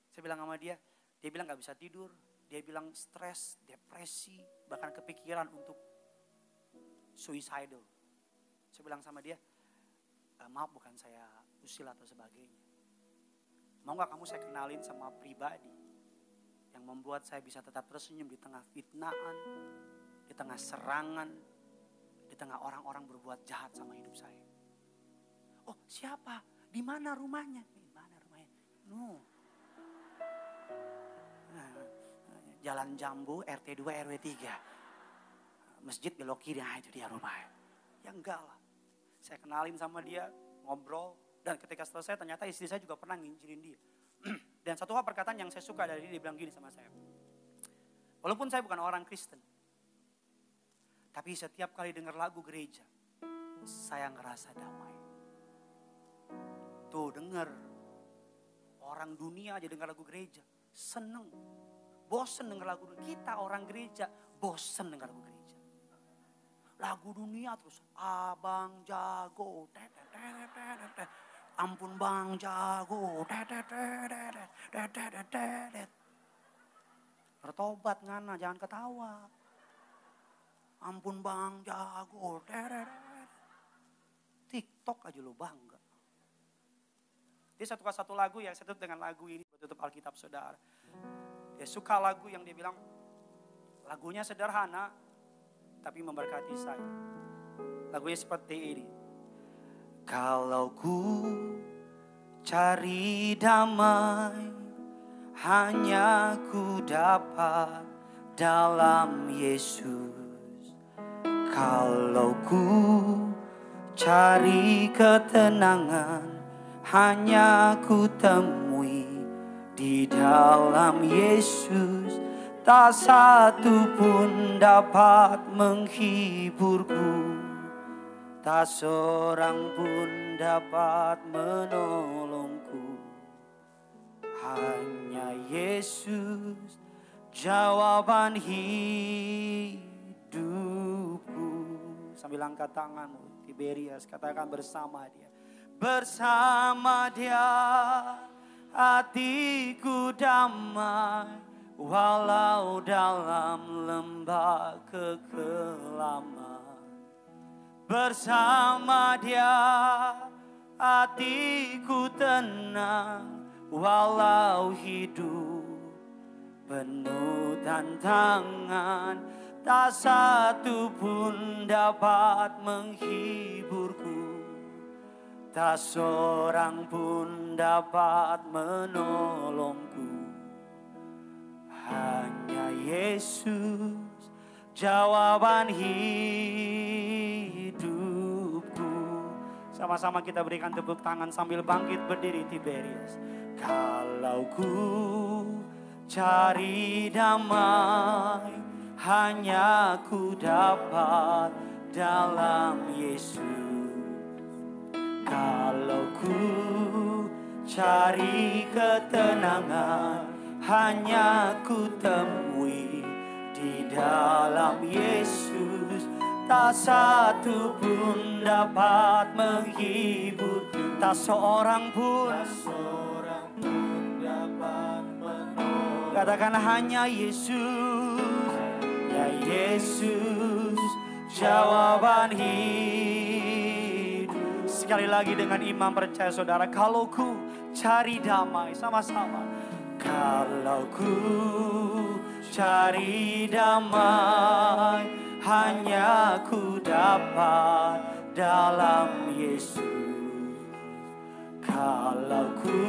Saya bilang sama dia bilang gak bisa tidur. Dia bilang stres, depresi, bahkan kepikiran untuk suicidal. Saya bilang sama dia, maaf bukan saya usil atau sebagainya. Mau gak kamu saya kenalin sama pribadi yang membuat saya bisa tetap tersenyum di tengah fitnaan, di tengah serangan, di tengah orang-orang berbuat jahat sama hidup saya. Oh siapa? Di mana rumahnya? No. Jalan Jambu, RT 2 RW 3. Masjid belok kiri, nah itu dia rumahnya. Ya enggak lah. Saya kenalin sama dia, ngobrol. Dan ketika selesai ternyata istri saya juga pernah nginjilin dia. Dan satu hal perkataan yang saya suka dari dia bilang gini sama saya. Walaupun saya bukan orang Kristen. Tapi setiap kali dengar lagu gereja, saya ngerasa damai. Tuh dengar. Orang dunia aja dengar lagu gereja, seneng. Bosen dengar lagu gereja. Kita orang gereja, bosen dengar lagu gereja. Lagu dunia terus, abang jago, ampun bang jago, bertobat ngana, jangan ketawa. Ampun bang, jago. TikTok aja lo bangga. Dia satu lagu yang saya tutup dengan lagu ini. Tutup Alkitab saudara. Dia suka lagu yang dia bilang, lagunya sederhana, tapi memberkati saya. Lagunya seperti ini. Kalau ku cari damai, hanya ku dapat dalam Yesus. Kalau ku cari ketenangan, hanya ku temui di dalam Yesus. Tak satu pun dapat menghiburku, tak seorang pun dapat menolongku. Hanya Yesus jawaban hidupku. Sambil angkat tanganmu, Tiberias, katakan bersama dia. Bersama dia hatiku damai, walau dalam lembah kekelaman. Bersama dia hatiku tenang, walau hidup penuh tantangan. Tak satu pun dapat menghiburku, tak seorang pun dapat menolongku. Hanya Yesus jawaban hidupku. Sama-sama kita berikan tepuk tangan sambil bangkit berdiri Tiberias. Kalau ku cari damai, hanya ku dapat dalam Yesus. Kalau ku cari ketenangan, hanya ku temui di dalam Yesus. Tak satu pun dapat menghibur, tak seorang pun dapat menolong. Katakan hanya Yesus, ya Yesus jawaban hidup. Sekali lagi dengan iman percaya saudara, kalau ku cari damai, sama-sama. Kalau ku cari damai, hanya ku dapat dalam Yesus. Kalau ku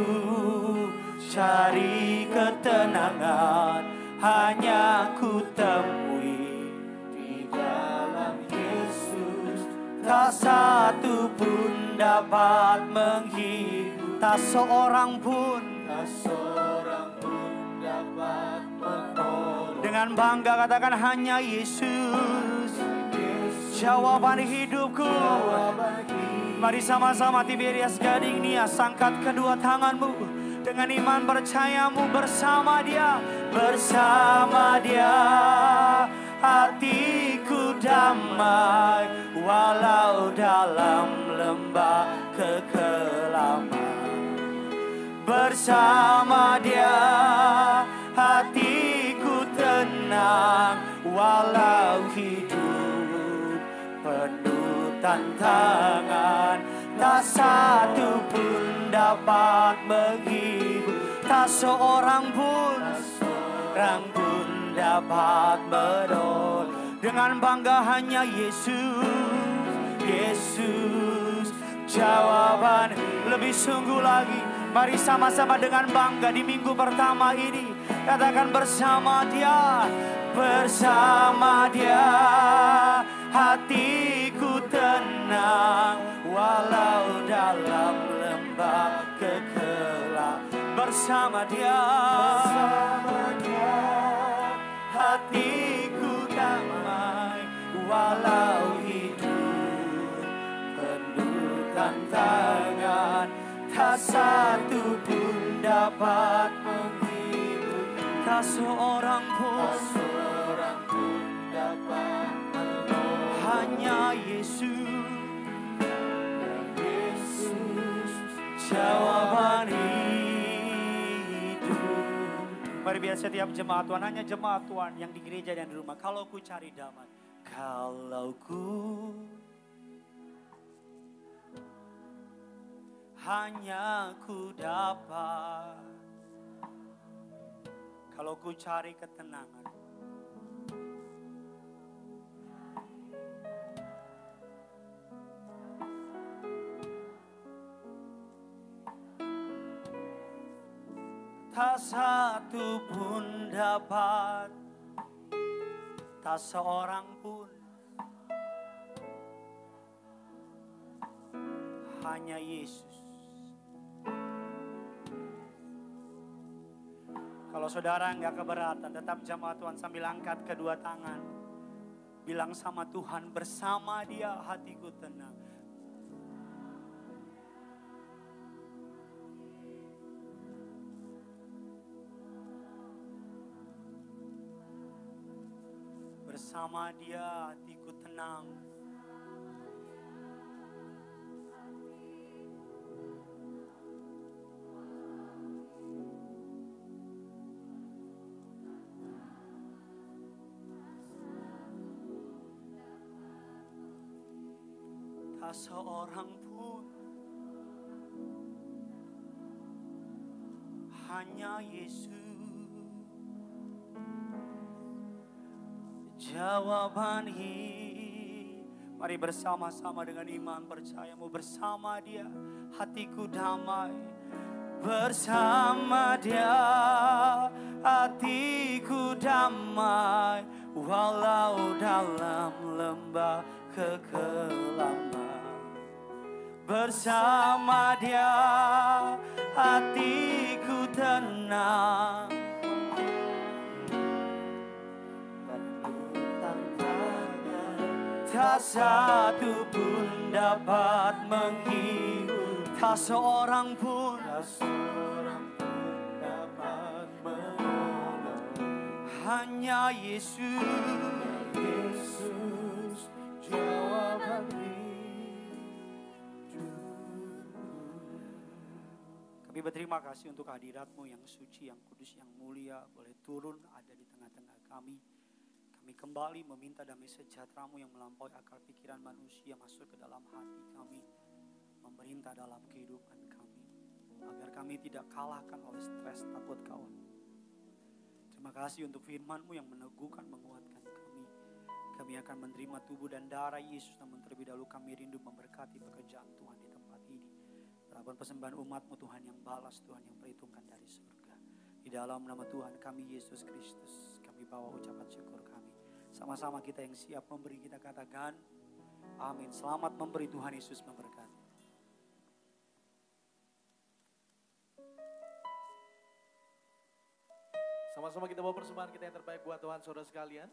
cari ketenangan, hanya ku temui di dalam Yesus. Tak satu pun dapat menghibur, tak seorang pun dapat menolong. Dengan bangga katakan hanya Yesus jawaban hidupku. Mari sama-sama Tiberias Gading Nias, angkat kedua tanganmu dengan iman percayamu. Bersama dia, bersama dia hatiku damai, walau dalam lembah kekelaman. Bersama dia hatiku tenang, walau hidup penuh tantangan. Tak satu pun dapat menghibur, tak seorang pun dapat menolong. Dengan bangga hanya Yesus, Yesus jawaban. Lebih sungguh lagi, mari sama-sama dengan bangga di minggu pertama ini katakan bersama dia, bersama dia hatiku tenang, walau dalam lembah kekelaman. Bersama dia hatiku damai, walau hidup penuh tantangan. Tak satu pun dapat menghibur, tak seorang pun dapat menolong. Hanya Yesus, Yesus jawaban hidup. Mari biar setiap jemaat Tuhan, hanya jemaat Tuhan yang di gereja dan di rumah, kalau ku cari damai, Kalau ku hanya ku dapat, kalau ku cari ketenangan, tak satu pun dapat, tak seorang pun, hanya Yesus. Kalau saudara nggak keberatan, tetap jamaah Tuhan sambil angkat kedua tangan. Bilang sama Tuhan, bersama Dia hatiku tenang. Bersama Dia hatiku tenang. Tak seorang pun, hanya Yesus. Jawaban hidup. Mari bersama-sama dengan iman percayamu, bersama Dia hatiku damai. Bersama Dia hatiku damai, walau dalam lembah kekelaman. Bersama Dia hatiku tenang. Tak satu pun dapat menghibur, tak seorang pun dapat menolong. hanya Yesus. Yesus jawaban hidup. Kami berterima kasih untuk hadirat-Mu yang suci, yang kudus, yang mulia, boleh turun ada di tengah-tengah kami. Kami kembali meminta damai sejahtera-Mu yang melampaui akal pikiran manusia masuk ke dalam hati kami, memerintah dalam kehidupan kami, agar kami tidak kalahkan oleh stres, takut, kawan. Terima kasih untuk firman-Mu yang meneguhkan, menguatkan kami. Kami akan menerima tubuh dan darah Yesus, namun terlebih dahulu kami rindu memberkati pekerjaan Tuhan di tempat ini. Berapapun persembahan umat-Mu Tuhan yang balas, Tuhan yang perhitungkan dari surga. Di dalam nama Tuhan kami Yesus Kristus, kami bawa ucapan syukur kami. Sama-sama kita yang siap memberi, kita katakan amin. Selamat memberi, Tuhan Yesus memberkati. Sama-sama kita bawa persembahan kita yang terbaik buat Tuhan, saudara sekalian.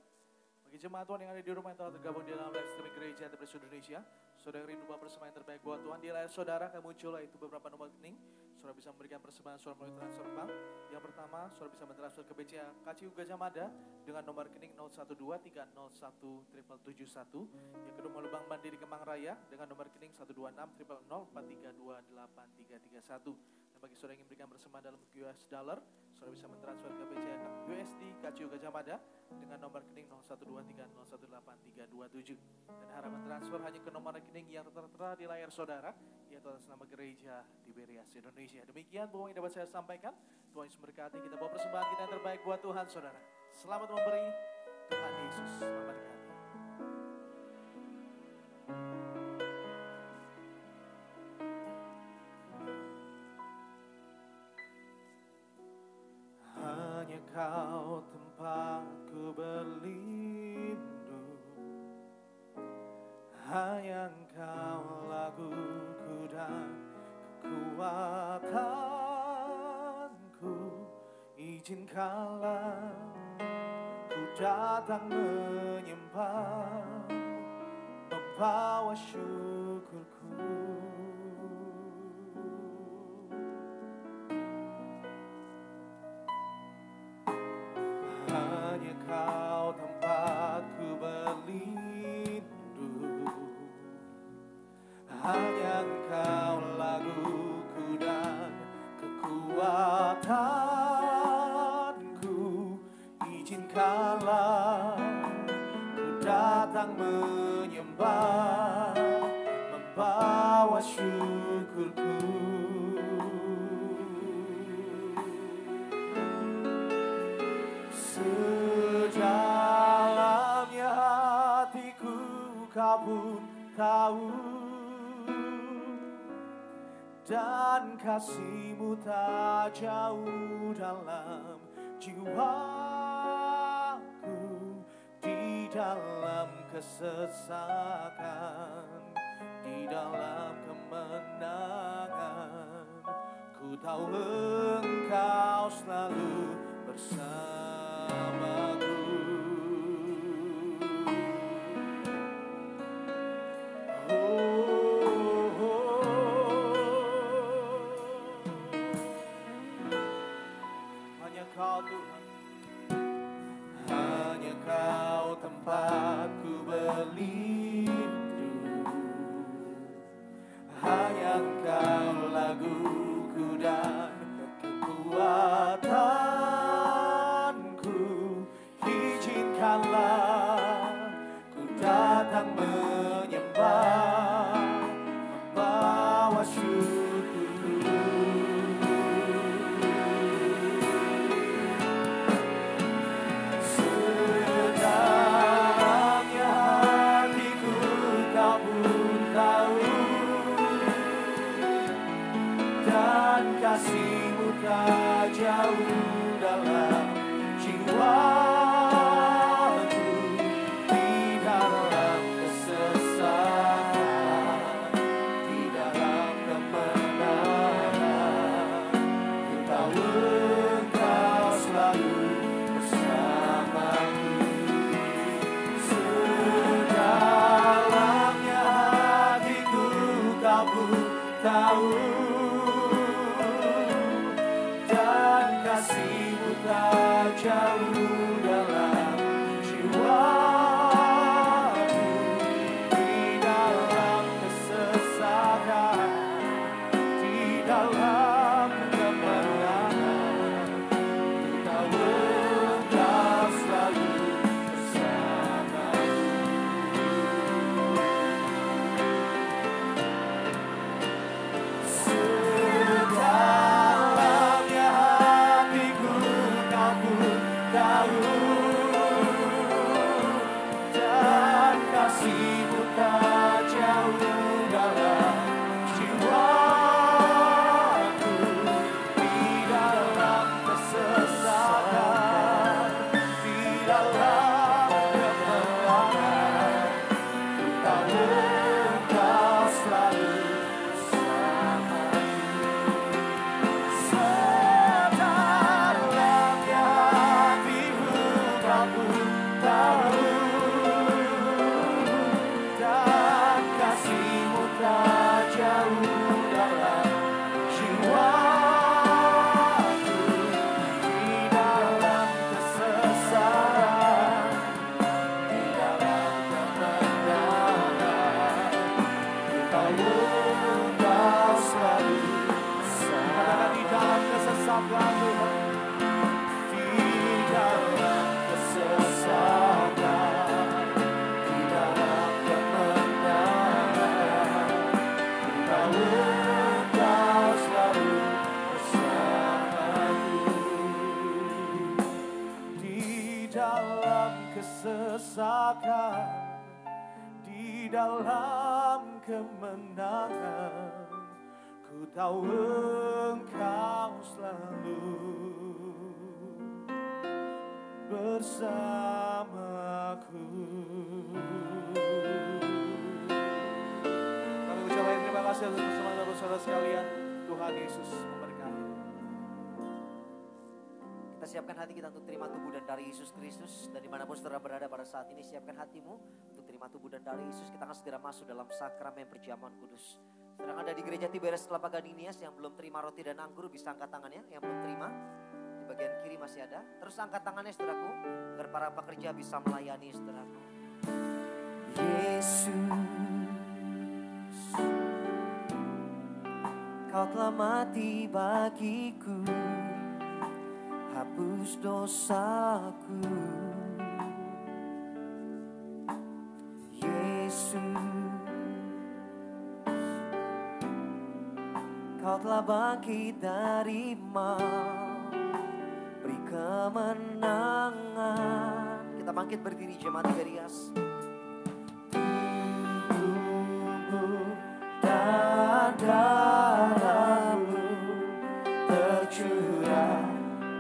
Bagi jemaat Tuhan yang ada di rumah yang telah tergabung di dalam live streaming gereja Entrepreneurs Indonesia, saudara yang rindu bawa persembahan yang terbaik buat Tuhan, di layar saudara akan muncul itu beberapa nomor rekening. Saudara bisa memberikan persembahan saudara melalui transfer bank. Yang pertama, saudara bisa mentransfer ke BCA KCU Gajah Mada dengan nomor rekening 012-301-771. Yang kedua melalui Bank Mandiri Kemang Raya dengan nomor rekening 126-000-432-8331. Dan bagi saudara yang ingin memberikan persembahan dalam US dollar, saudara bisa mentransfer ke BCA USD KCU Gajah Mada dengan nomor rekening 012-301-83327. Dan harapan transfer hanya ke nomor rekening yang tertera di layar saudara, yaitu atas nama Gereja Tiberias Indonesia. Demikian bahwa yang dapat saya sampaikan. Tuhan Yesus memberkati. Kita bawa persembahan kita yang terbaik buat Tuhan, saudara. Selamat memberi. Tuhan Yesus memberkati. Hanya Kau tempatku berlindung, hanya Engkau laguku dan kekuatanku. Izinkanlah ku datang menyembah, membawa syukurku. Hanya Kau tempatku berlindung, hanya Engkau laguku dan kekuatanku. Izinkanlah ku datang datang menyembah, membawa syukurku. Sedalamnya hatiku kau pun tahu, dan kasih-Mu tak jauh dalam jiwaku. Di dalam kesesakan, di dalam kemenangan, ku tahu Engkau selalu bersamaku. Hanya Kau Tuhan, hanya Kau tempatku berlindung, hanya Engkau laguku dan kekuatanku. Izinkanlah ku datang menyembah, membawa syukurku. Sedalamnya hatiku Kau pun tahu, dan kasih-Mu tak jauh dalam jiwaku. Di dalam kesesakan, di dalam kemenangan, ku tahu Engkau selalu bersamaku. Sedalamnya hatiku Kau pun tahu, dan kasih-Mu tak jauh dalam jiwaku. Di dalam kesesakan, di dalam kemenangan, ku tahu Engkau selalu bersamaku. Sedalamnya hatiku Kau pun tahu, dan kasih-Mu tak jauh dalam jiwaku. Di dalam kesesakan, di dalam kemenangan, ku tahu Engkau selalu bersamaku. Sedalamnya hatiku Kau pun tahu, dan kasih-Mu tak jauh dalam jiwaku. Di dalam kesesakan, di dalam kemenangan, ku tahu Engkau selalu bersamaku. Di dalam kesesakan Tuhan, di dalam kesesakan, di dalam kemenangan, ku tahu Engkau selalu bersamaku. Di dalam kesesakan, di dalam kemenangan, ku tahu Engkau selalu bersamaku. Kami ucapkan terima kasih atas bersama saudara sekalian. Tuhan Yesus memberkati. Kita siapkan hati kita untuk terima tubuh dan darah Yesus Kristus. Dan dimanapun saudara berada pada saat ini, siapkan hatimu untuk terima tubuh dan darah Yesus. Kita akan segera masuk dalam sakramen perjamuan kudus. Sedang ada di gereja Tiberias Kelapa Gadinias yang belum terima roti dan anggur, bisa angkat tangannya. Yang belum terima, di bagian kiri masih ada. Terus angkat tangannya saudaraku, agar para pekerja bisa melayani saudaraku. Yesus, Kau telah mati bagiku, hapus dosaku. telah bangkit dari maut, beri kemenangan. Kita bangkit berdiri jemaat Tiberias. Tubuh dan darahmu tercurah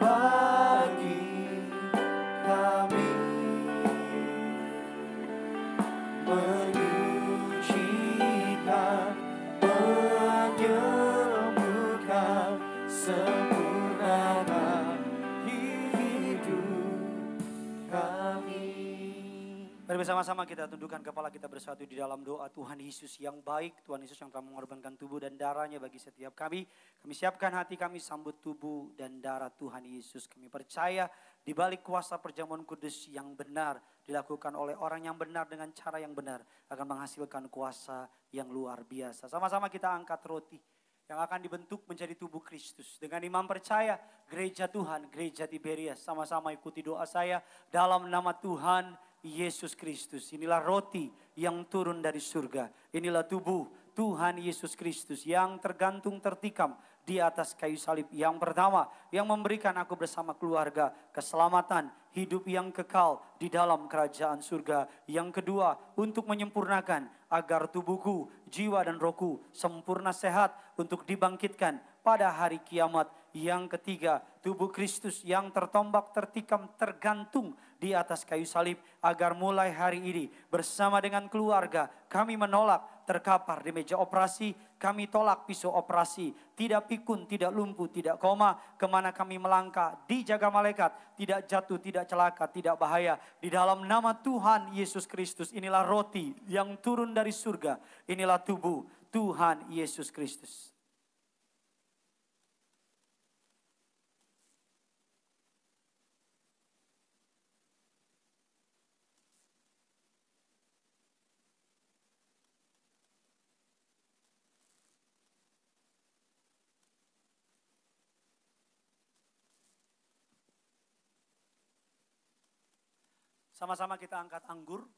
bagi kami, menyucikan, menyembuhkan, sempurnakan hidup kami. Mari bersama-sama kita tundukkan kepala kita bersatu di dalam doa. Tuhan Yesus yang baik, Tuhan Yesus yang telah mengorbankan tubuh dan darahnya bagi setiap kami. Kami siapkan hati kami sambut tubuh dan darah Tuhan Yesus. Kami percaya di balik kuasa perjamuan kudus yang benar dilakukan oleh orang yang benar dengan cara yang benar akan menghasilkan kuasa yang luar biasa. Sama-sama kita angkat roti yang akan dibentuk menjadi tubuh Kristus. Dengan imam percaya, gereja Tuhan, gereja Tiberias. Sama-sama ikuti doa saya dalam nama Tuhan Yesus Kristus. Inilah roti yang turun dari surga. Inilah tubuh Tuhan Yesus Kristus yang tergantung tertikam di atas kayu salib. Yang pertama, yang memberikan aku bersama keluarga keselamatan, hidup yang kekal di dalam kerajaan surga. Yang kedua, untuk menyempurnakan agar tubuhku, jiwa dan rohku sempurna sehat untuk dibangkitkan pada hari kiamat. Yang ketiga, tubuh Kristus yang tertombak, tertikam, tergantung di atas kayu salib. Agar mulai hari ini bersama dengan keluarga kami menolak terkapar di meja operasi. Kami tolak pisau operasi, tidak pikun, tidak lumpuh, tidak koma. Kemana kami melangkah dijaga malaikat, tidak jatuh, tidak celaka, tidak bahaya. Di dalam nama Tuhan Yesus Kristus, inilah roti yang turun dari surga. Inilah tubuh Tuhan Yesus Kristus. Sama-sama kita angkat anggur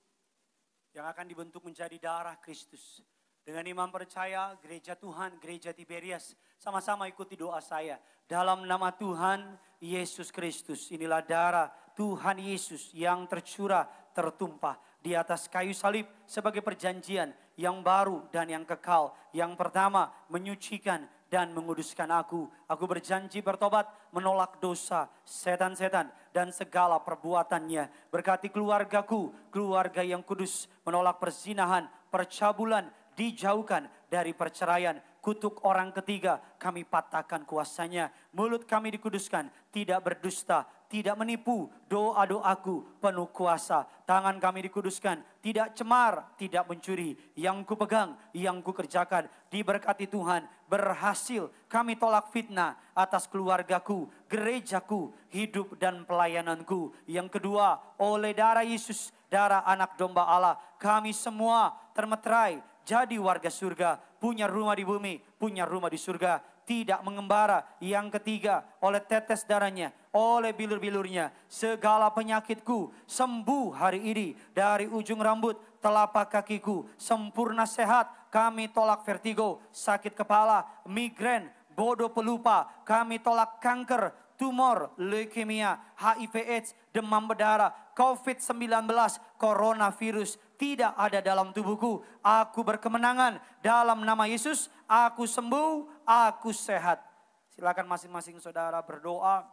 yang akan dibentuk menjadi darah Kristus. Dengan imam percaya, gereja Tuhan, gereja Tiberias. Sama-sama ikuti doa saya. Dalam nama Tuhan Yesus Kristus. Inilah darah Tuhan Yesus yang tercurah, tertumpah di atas kayu salib sebagai perjanjian yang baru dan yang kekal. Yang pertama, menyucikan dan menguduskan aku. Aku berjanji bertobat, menolak dosa, setan-setan dan segala perbuatannya. Berkati keluargaku, keluarga yang kudus, menolak perzinahan, percabulan, dijauhkan dari perceraian. Kutuk orang ketiga kami patahkan kuasanya. Mulut kami dikuduskan, tidak berdusta, tidak menipu. Doa-doaku penuh kuasa. Tangan kami dikuduskan, tidak cemar, tidak mencuri. Yang ku pegang, yang ku kerjakan, diberkati Tuhan. Berhasil, kami tolak fitnah atas keluargaku, gerejaku, hidup dan pelayananku. Yang kedua, oleh darah Yesus, darah anak domba Allah, kami semua termeterai jadi warga surga, punya rumah di bumi, punya rumah di surga, tidak mengembara. Yang ketiga, oleh tetes darahnya, oleh bilur-bilurnya, segala penyakitku sembuh hari ini. Dari ujung rambut, telapak kakiku sempurna sehat. Kami tolak vertigo, sakit kepala, migrain, bodoh pelupa. Kami tolak kanker, tumor, leukemia, HIV AIDS, demam berdarah, COVID-19, coronavirus. Tidak ada dalam tubuhku. Aku berkemenangan dalam nama Yesus. Aku sembuh, aku sehat. Silakan masing-masing saudara berdoa.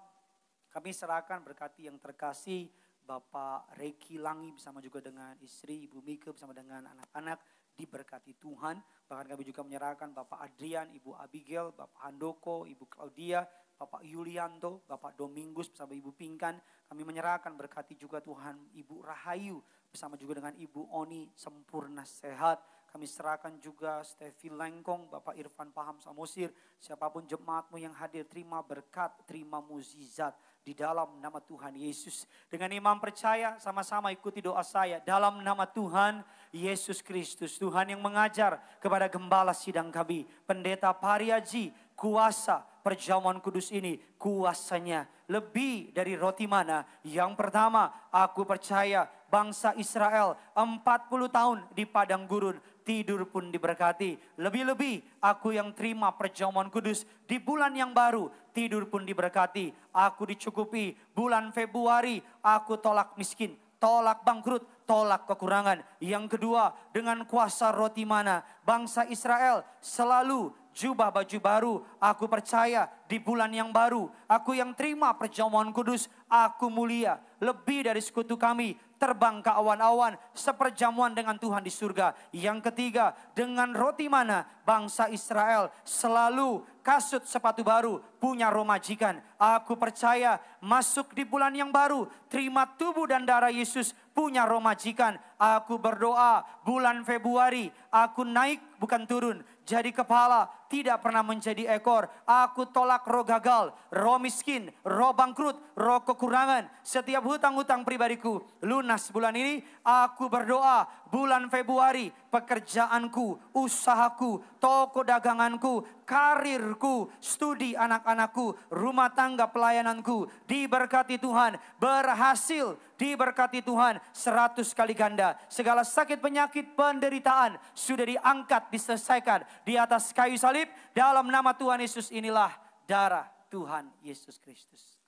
Kami serahkan berkati yang terkasih Bapak Reki Langi bersama juga dengan istri Ibu Mika bersama dengan anak-anak. Diberkati Tuhan. Bahkan kami juga menyerahkan Bapak Adrian, Ibu Abigail, Bapak Handoko, Ibu Claudia, Bapak Yulianto, Bapak Domingus bersama Ibu Pingkan. Kami menyerahkan berkati juga Tuhan Ibu Rahayu bersama juga dengan Ibu Oni sempurna sehat. Kami serahkan juga Stevi Lengkong, Bapak Irfan Paham Samosir. Siapapun jemaatmu yang hadir, terima berkat, terima mukjizat di dalam nama Tuhan Yesus. Dengan imam percaya, sama-sama ikuti doa saya. Dalam nama Tuhan Yesus Kristus, Tuhan yang mengajar kepada gembala sidang kami, Pendeta Pariaji, kuasa perjamuan kudus ini, kuasanya lebih dari roti mana. Yang pertama, aku percaya bangsa Israel 40 tahun di padang gurun tidur pun diberkati. Lebih-lebih aku yang terima perjamuan kudus di bulan yang baru, tidur pun diberkati. Aku dicukupi bulan Februari, aku tolak miskin, tolak bangkrut, tolak kekurangan. Yang kedua, dengan kuasa roti mana, bangsa Israel selalu jubah baju baru. Aku percaya di bulan yang baru, aku yang terima perjamuan kudus, aku mulia. Lebih dari sekutu kami, terbang ke awan-awan, seperjamuan dengan Tuhan di surga. Yang ketiga, dengan roti mana, bangsa Israel selalu kasut sepatu baru, punya roh majikan. Aku percaya masuk di bulan yang baru, terima tubuh dan darah Yesus, punya roh majikan. Aku berdoa bulan Februari, aku naik bukan turun, jadi kepala, tidak pernah menjadi ekor. Aku tolak roh gagal, roh miskin, roh bangkrut, roh kekurangan. Setiap hutang-hutang pribadiku lunas bulan ini. Aku berdoa bulan Februari, pekerjaanku, usahaku, toko daganganku, karirku, studi anak-anakku, rumah tangga pelayananku diberkati Tuhan, berhasil diberkati Tuhan 100 kali ganda. Segala sakit penyakit penderitaan sudah diangkat, diselesaikan di atas kayu salib. Dalam nama Tuhan Yesus, inilah darah Tuhan Yesus Kristus.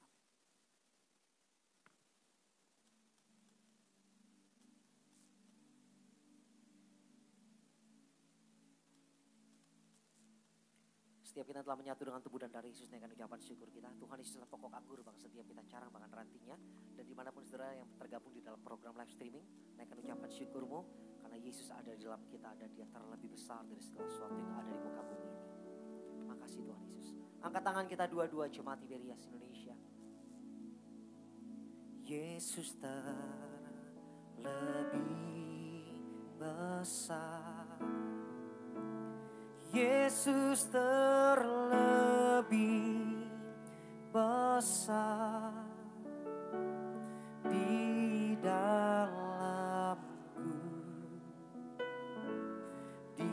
Setiap kita telah menyatu dengan tubuh dan darah Yesus, naikkan ucapan syukur kita. Tuhan Yesus adalah pokok anggur, bang setiap kita carang bahkan rantingnya. Dan dimanapun saudara yang tergabung di dalam program live streaming, naikkan ucapan syukurmu. Karena Yesus ada di dalam kita, ada dia terlebih besar dari segala sesuatu yang ada di muka bumi ini. Terima kasih Tuhan Yesus. Angkat tangan kita dua-dua, Jemaat Tiberias Indonesia. Yesus terlebih besar, Yesus terlebih besar di dalamku, di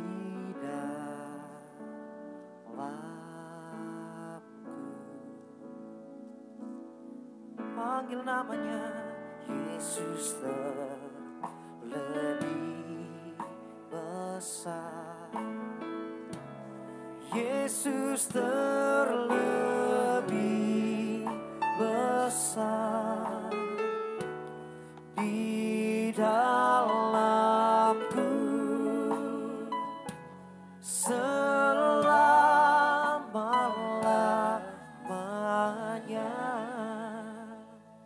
dalamku. Panggil namanya, Yesus terlebih besar, Yesus terlebih besar di dalamku selama-lamanya.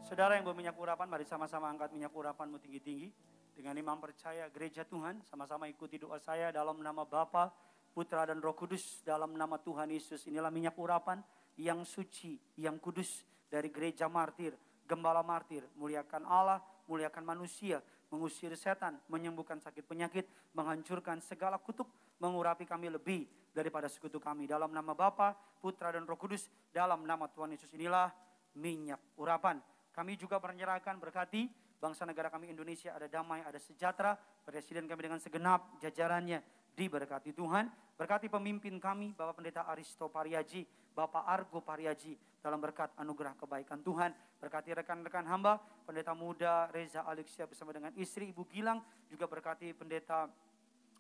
Saudara yang berminyak urapan, mari sama-sama angkat minyak urapanmu tinggi-tinggi. Dengan imam percaya gereja Tuhan, sama-sama ikuti doa saya dalam nama Bapa, Putra dan Roh Kudus, dalam nama Tuhan Yesus. Inilah minyak urapan yang suci, yang kudus dari gereja martir, gembala martir. Muliakan Allah, muliakan manusia, mengusir setan, menyembuhkan sakit penyakit, menghancurkan segala kutuk, mengurapi kami lebih daripada sekutu kami. Dalam nama Bapa, Putra dan Roh Kudus, dalam nama Tuhan Yesus, inilah minyak urapan. Kami juga menyerahkan berkati bangsa negara kami Indonesia, ada damai, ada sejahtera. Presiden kami dengan segenap jajarannya diberkati Tuhan. Berkati pemimpin kami, Bapak Pendeta Aristo Pariaji, Bapak Argo Pariaji, dalam berkat anugerah kebaikan Tuhan. Berkati rekan-rekan hamba, Pendeta Muda Reza Alexia bersama dengan istri Ibu Gilang. Juga berkati Pendeta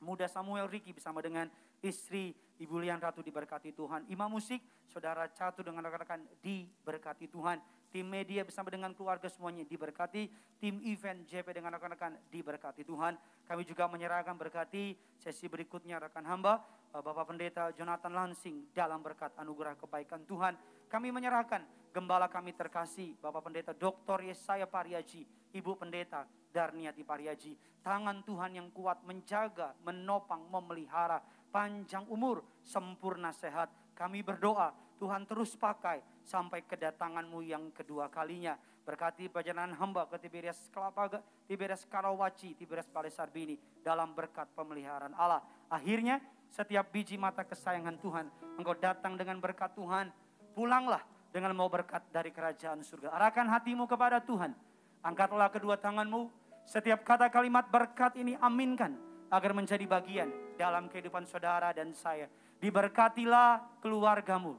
Muda Samuel Riki bersama dengan istri Ibu Lian Ratu, diberkati Tuhan. Imam musik, Saudara Catu dengan rekan-rekan diberkati Tuhan. Tim media bersama dengan keluarga semuanya diberkati. Tim event JP dengan rekan-rekan diberkati Tuhan. Kami juga menyerahkan berkati sesi berikutnya rekan hamba, Bapak Pendeta Jonathan Lansing dalam berkat anugerah kebaikan Tuhan. Kami menyerahkan gembala kami terkasih, Bapak Pendeta Dr. Yesaya Pariaji, Ibu Pendeta Darniati Pariaji. Tangan Tuhan yang kuat menjaga, menopang, memelihara, panjang umur, sempurna sehat. Kami berdoa Tuhan terus pakai sampai kedatangan-Mu yang kedua kalinya. Berkati perjalanan hamba ke Tiberias Kelapa, Tiberias Karawaci, Tiberias Palesarbini dalam berkat pemeliharaan Allah. Akhirnya setiap biji mata kesayangan Tuhan, engkau datang dengan berkat Tuhan. Pulanglah dengan mau berkat dari kerajaan surga. Arahkan hatimu kepada Tuhan. Angkatlah kedua tanganmu. Setiap kata kalimat berkat ini aminkan agar menjadi bagian dalam kehidupan saudara dan saya. Diberkatilah keluargamu.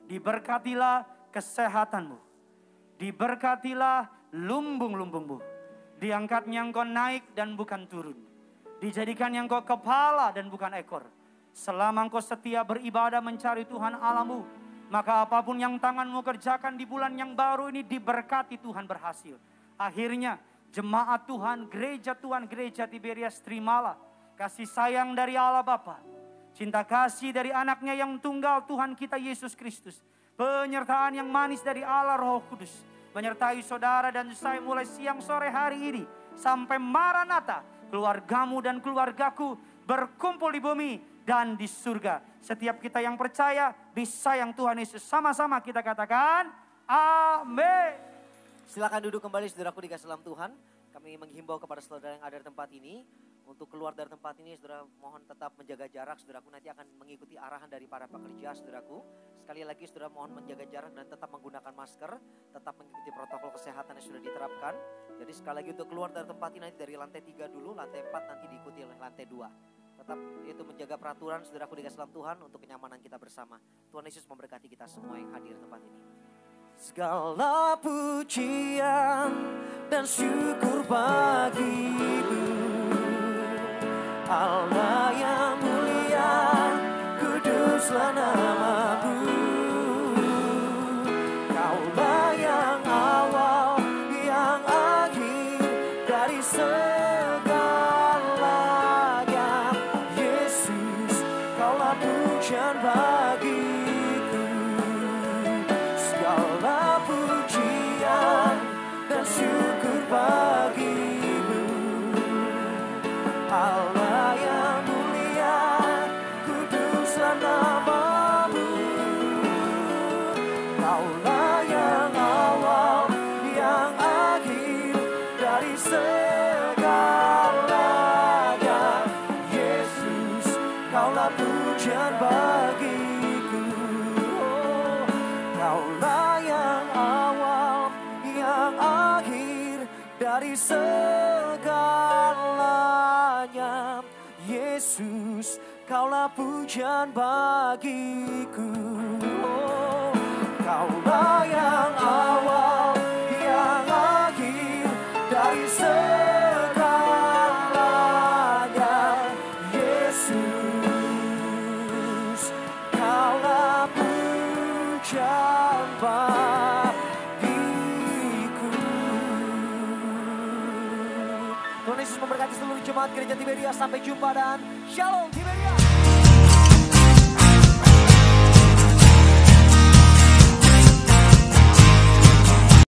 Diberkatilah kesehatanmu. Diberkatilah lumbung-lumbungmu. Diangkatnya engkau naik dan bukan turun. Dijadikan yang Engkau kepala dan bukan ekor. Selama Engkau setia beribadah mencari Tuhan Allahmu, maka apapun yang tanganmu kerjakan di bulan yang baru ini diberkati Tuhan berhasil. Akhirnya jemaat Tuhan, gereja Tiberias, terimalah kasih sayang dari Allah Bapa, cinta kasih dari anaknya yang tunggal Tuhan kita Yesus Kristus, penyertaan yang manis dari Allah Roh Kudus, menyertai saudara dan saya mulai siang sore hari ini sampai Maranatha. Keluargamu dan keluargaku berkumpul di bumi dan di surga. Setiap kita yang percaya bisa yang Tuhan Yesus, sama-sama kita katakan amin. Silakan duduk kembali saudaraku dikasih dalam Tuhan. Kami menghimbau kepada saudara yang ada di tempat ini. Untuk keluar dari tempat ini saudara mohon tetap menjaga jarak. Saudaraku nanti akan mengikuti arahan dari para pekerja saudaraku. Sekali lagi saudara mohon menjaga jarak dan tetap menggunakan masker. Tetap mengikuti protokol kesehatan yang sudah diterapkan. Jadi sekali lagi untuk keluar dari tempat ini nanti dari lantai 3 dulu, lantai 4 nanti diikuti oleh lantai 2. Tetap itu menjaga peraturan saudaraku dikasih dalam Tuhan untuk kenyamanan kita bersama. Tuhan Yesus memberkati kita semua yang hadir di tempat ini. Segala pujian dan syukur bagimu, Allah yang mulia, kuduslah namamu. Kaulah yang awal, yang akhir dari segalanya. Yesus, kaulah pujian bagiku. Segala pujian dan syukur bagimu, Allah yang mulia, kuduslah namamu. Kaulah yang awal, yang akhir dari segalanya. Yesus, kaulah pujian bagiku. Kaulah yang awal, yang akhir dari segalanya. Yesus, kaulah pujian bagiku. Kaulah yang awal, yang akhir dari segalanya. Yesus, kaulah pujian bagiku. Tuhan Yesus memberkati seluruh jemaat gereja Tiberias. Sampai jumpa dan Shalom Tiberias.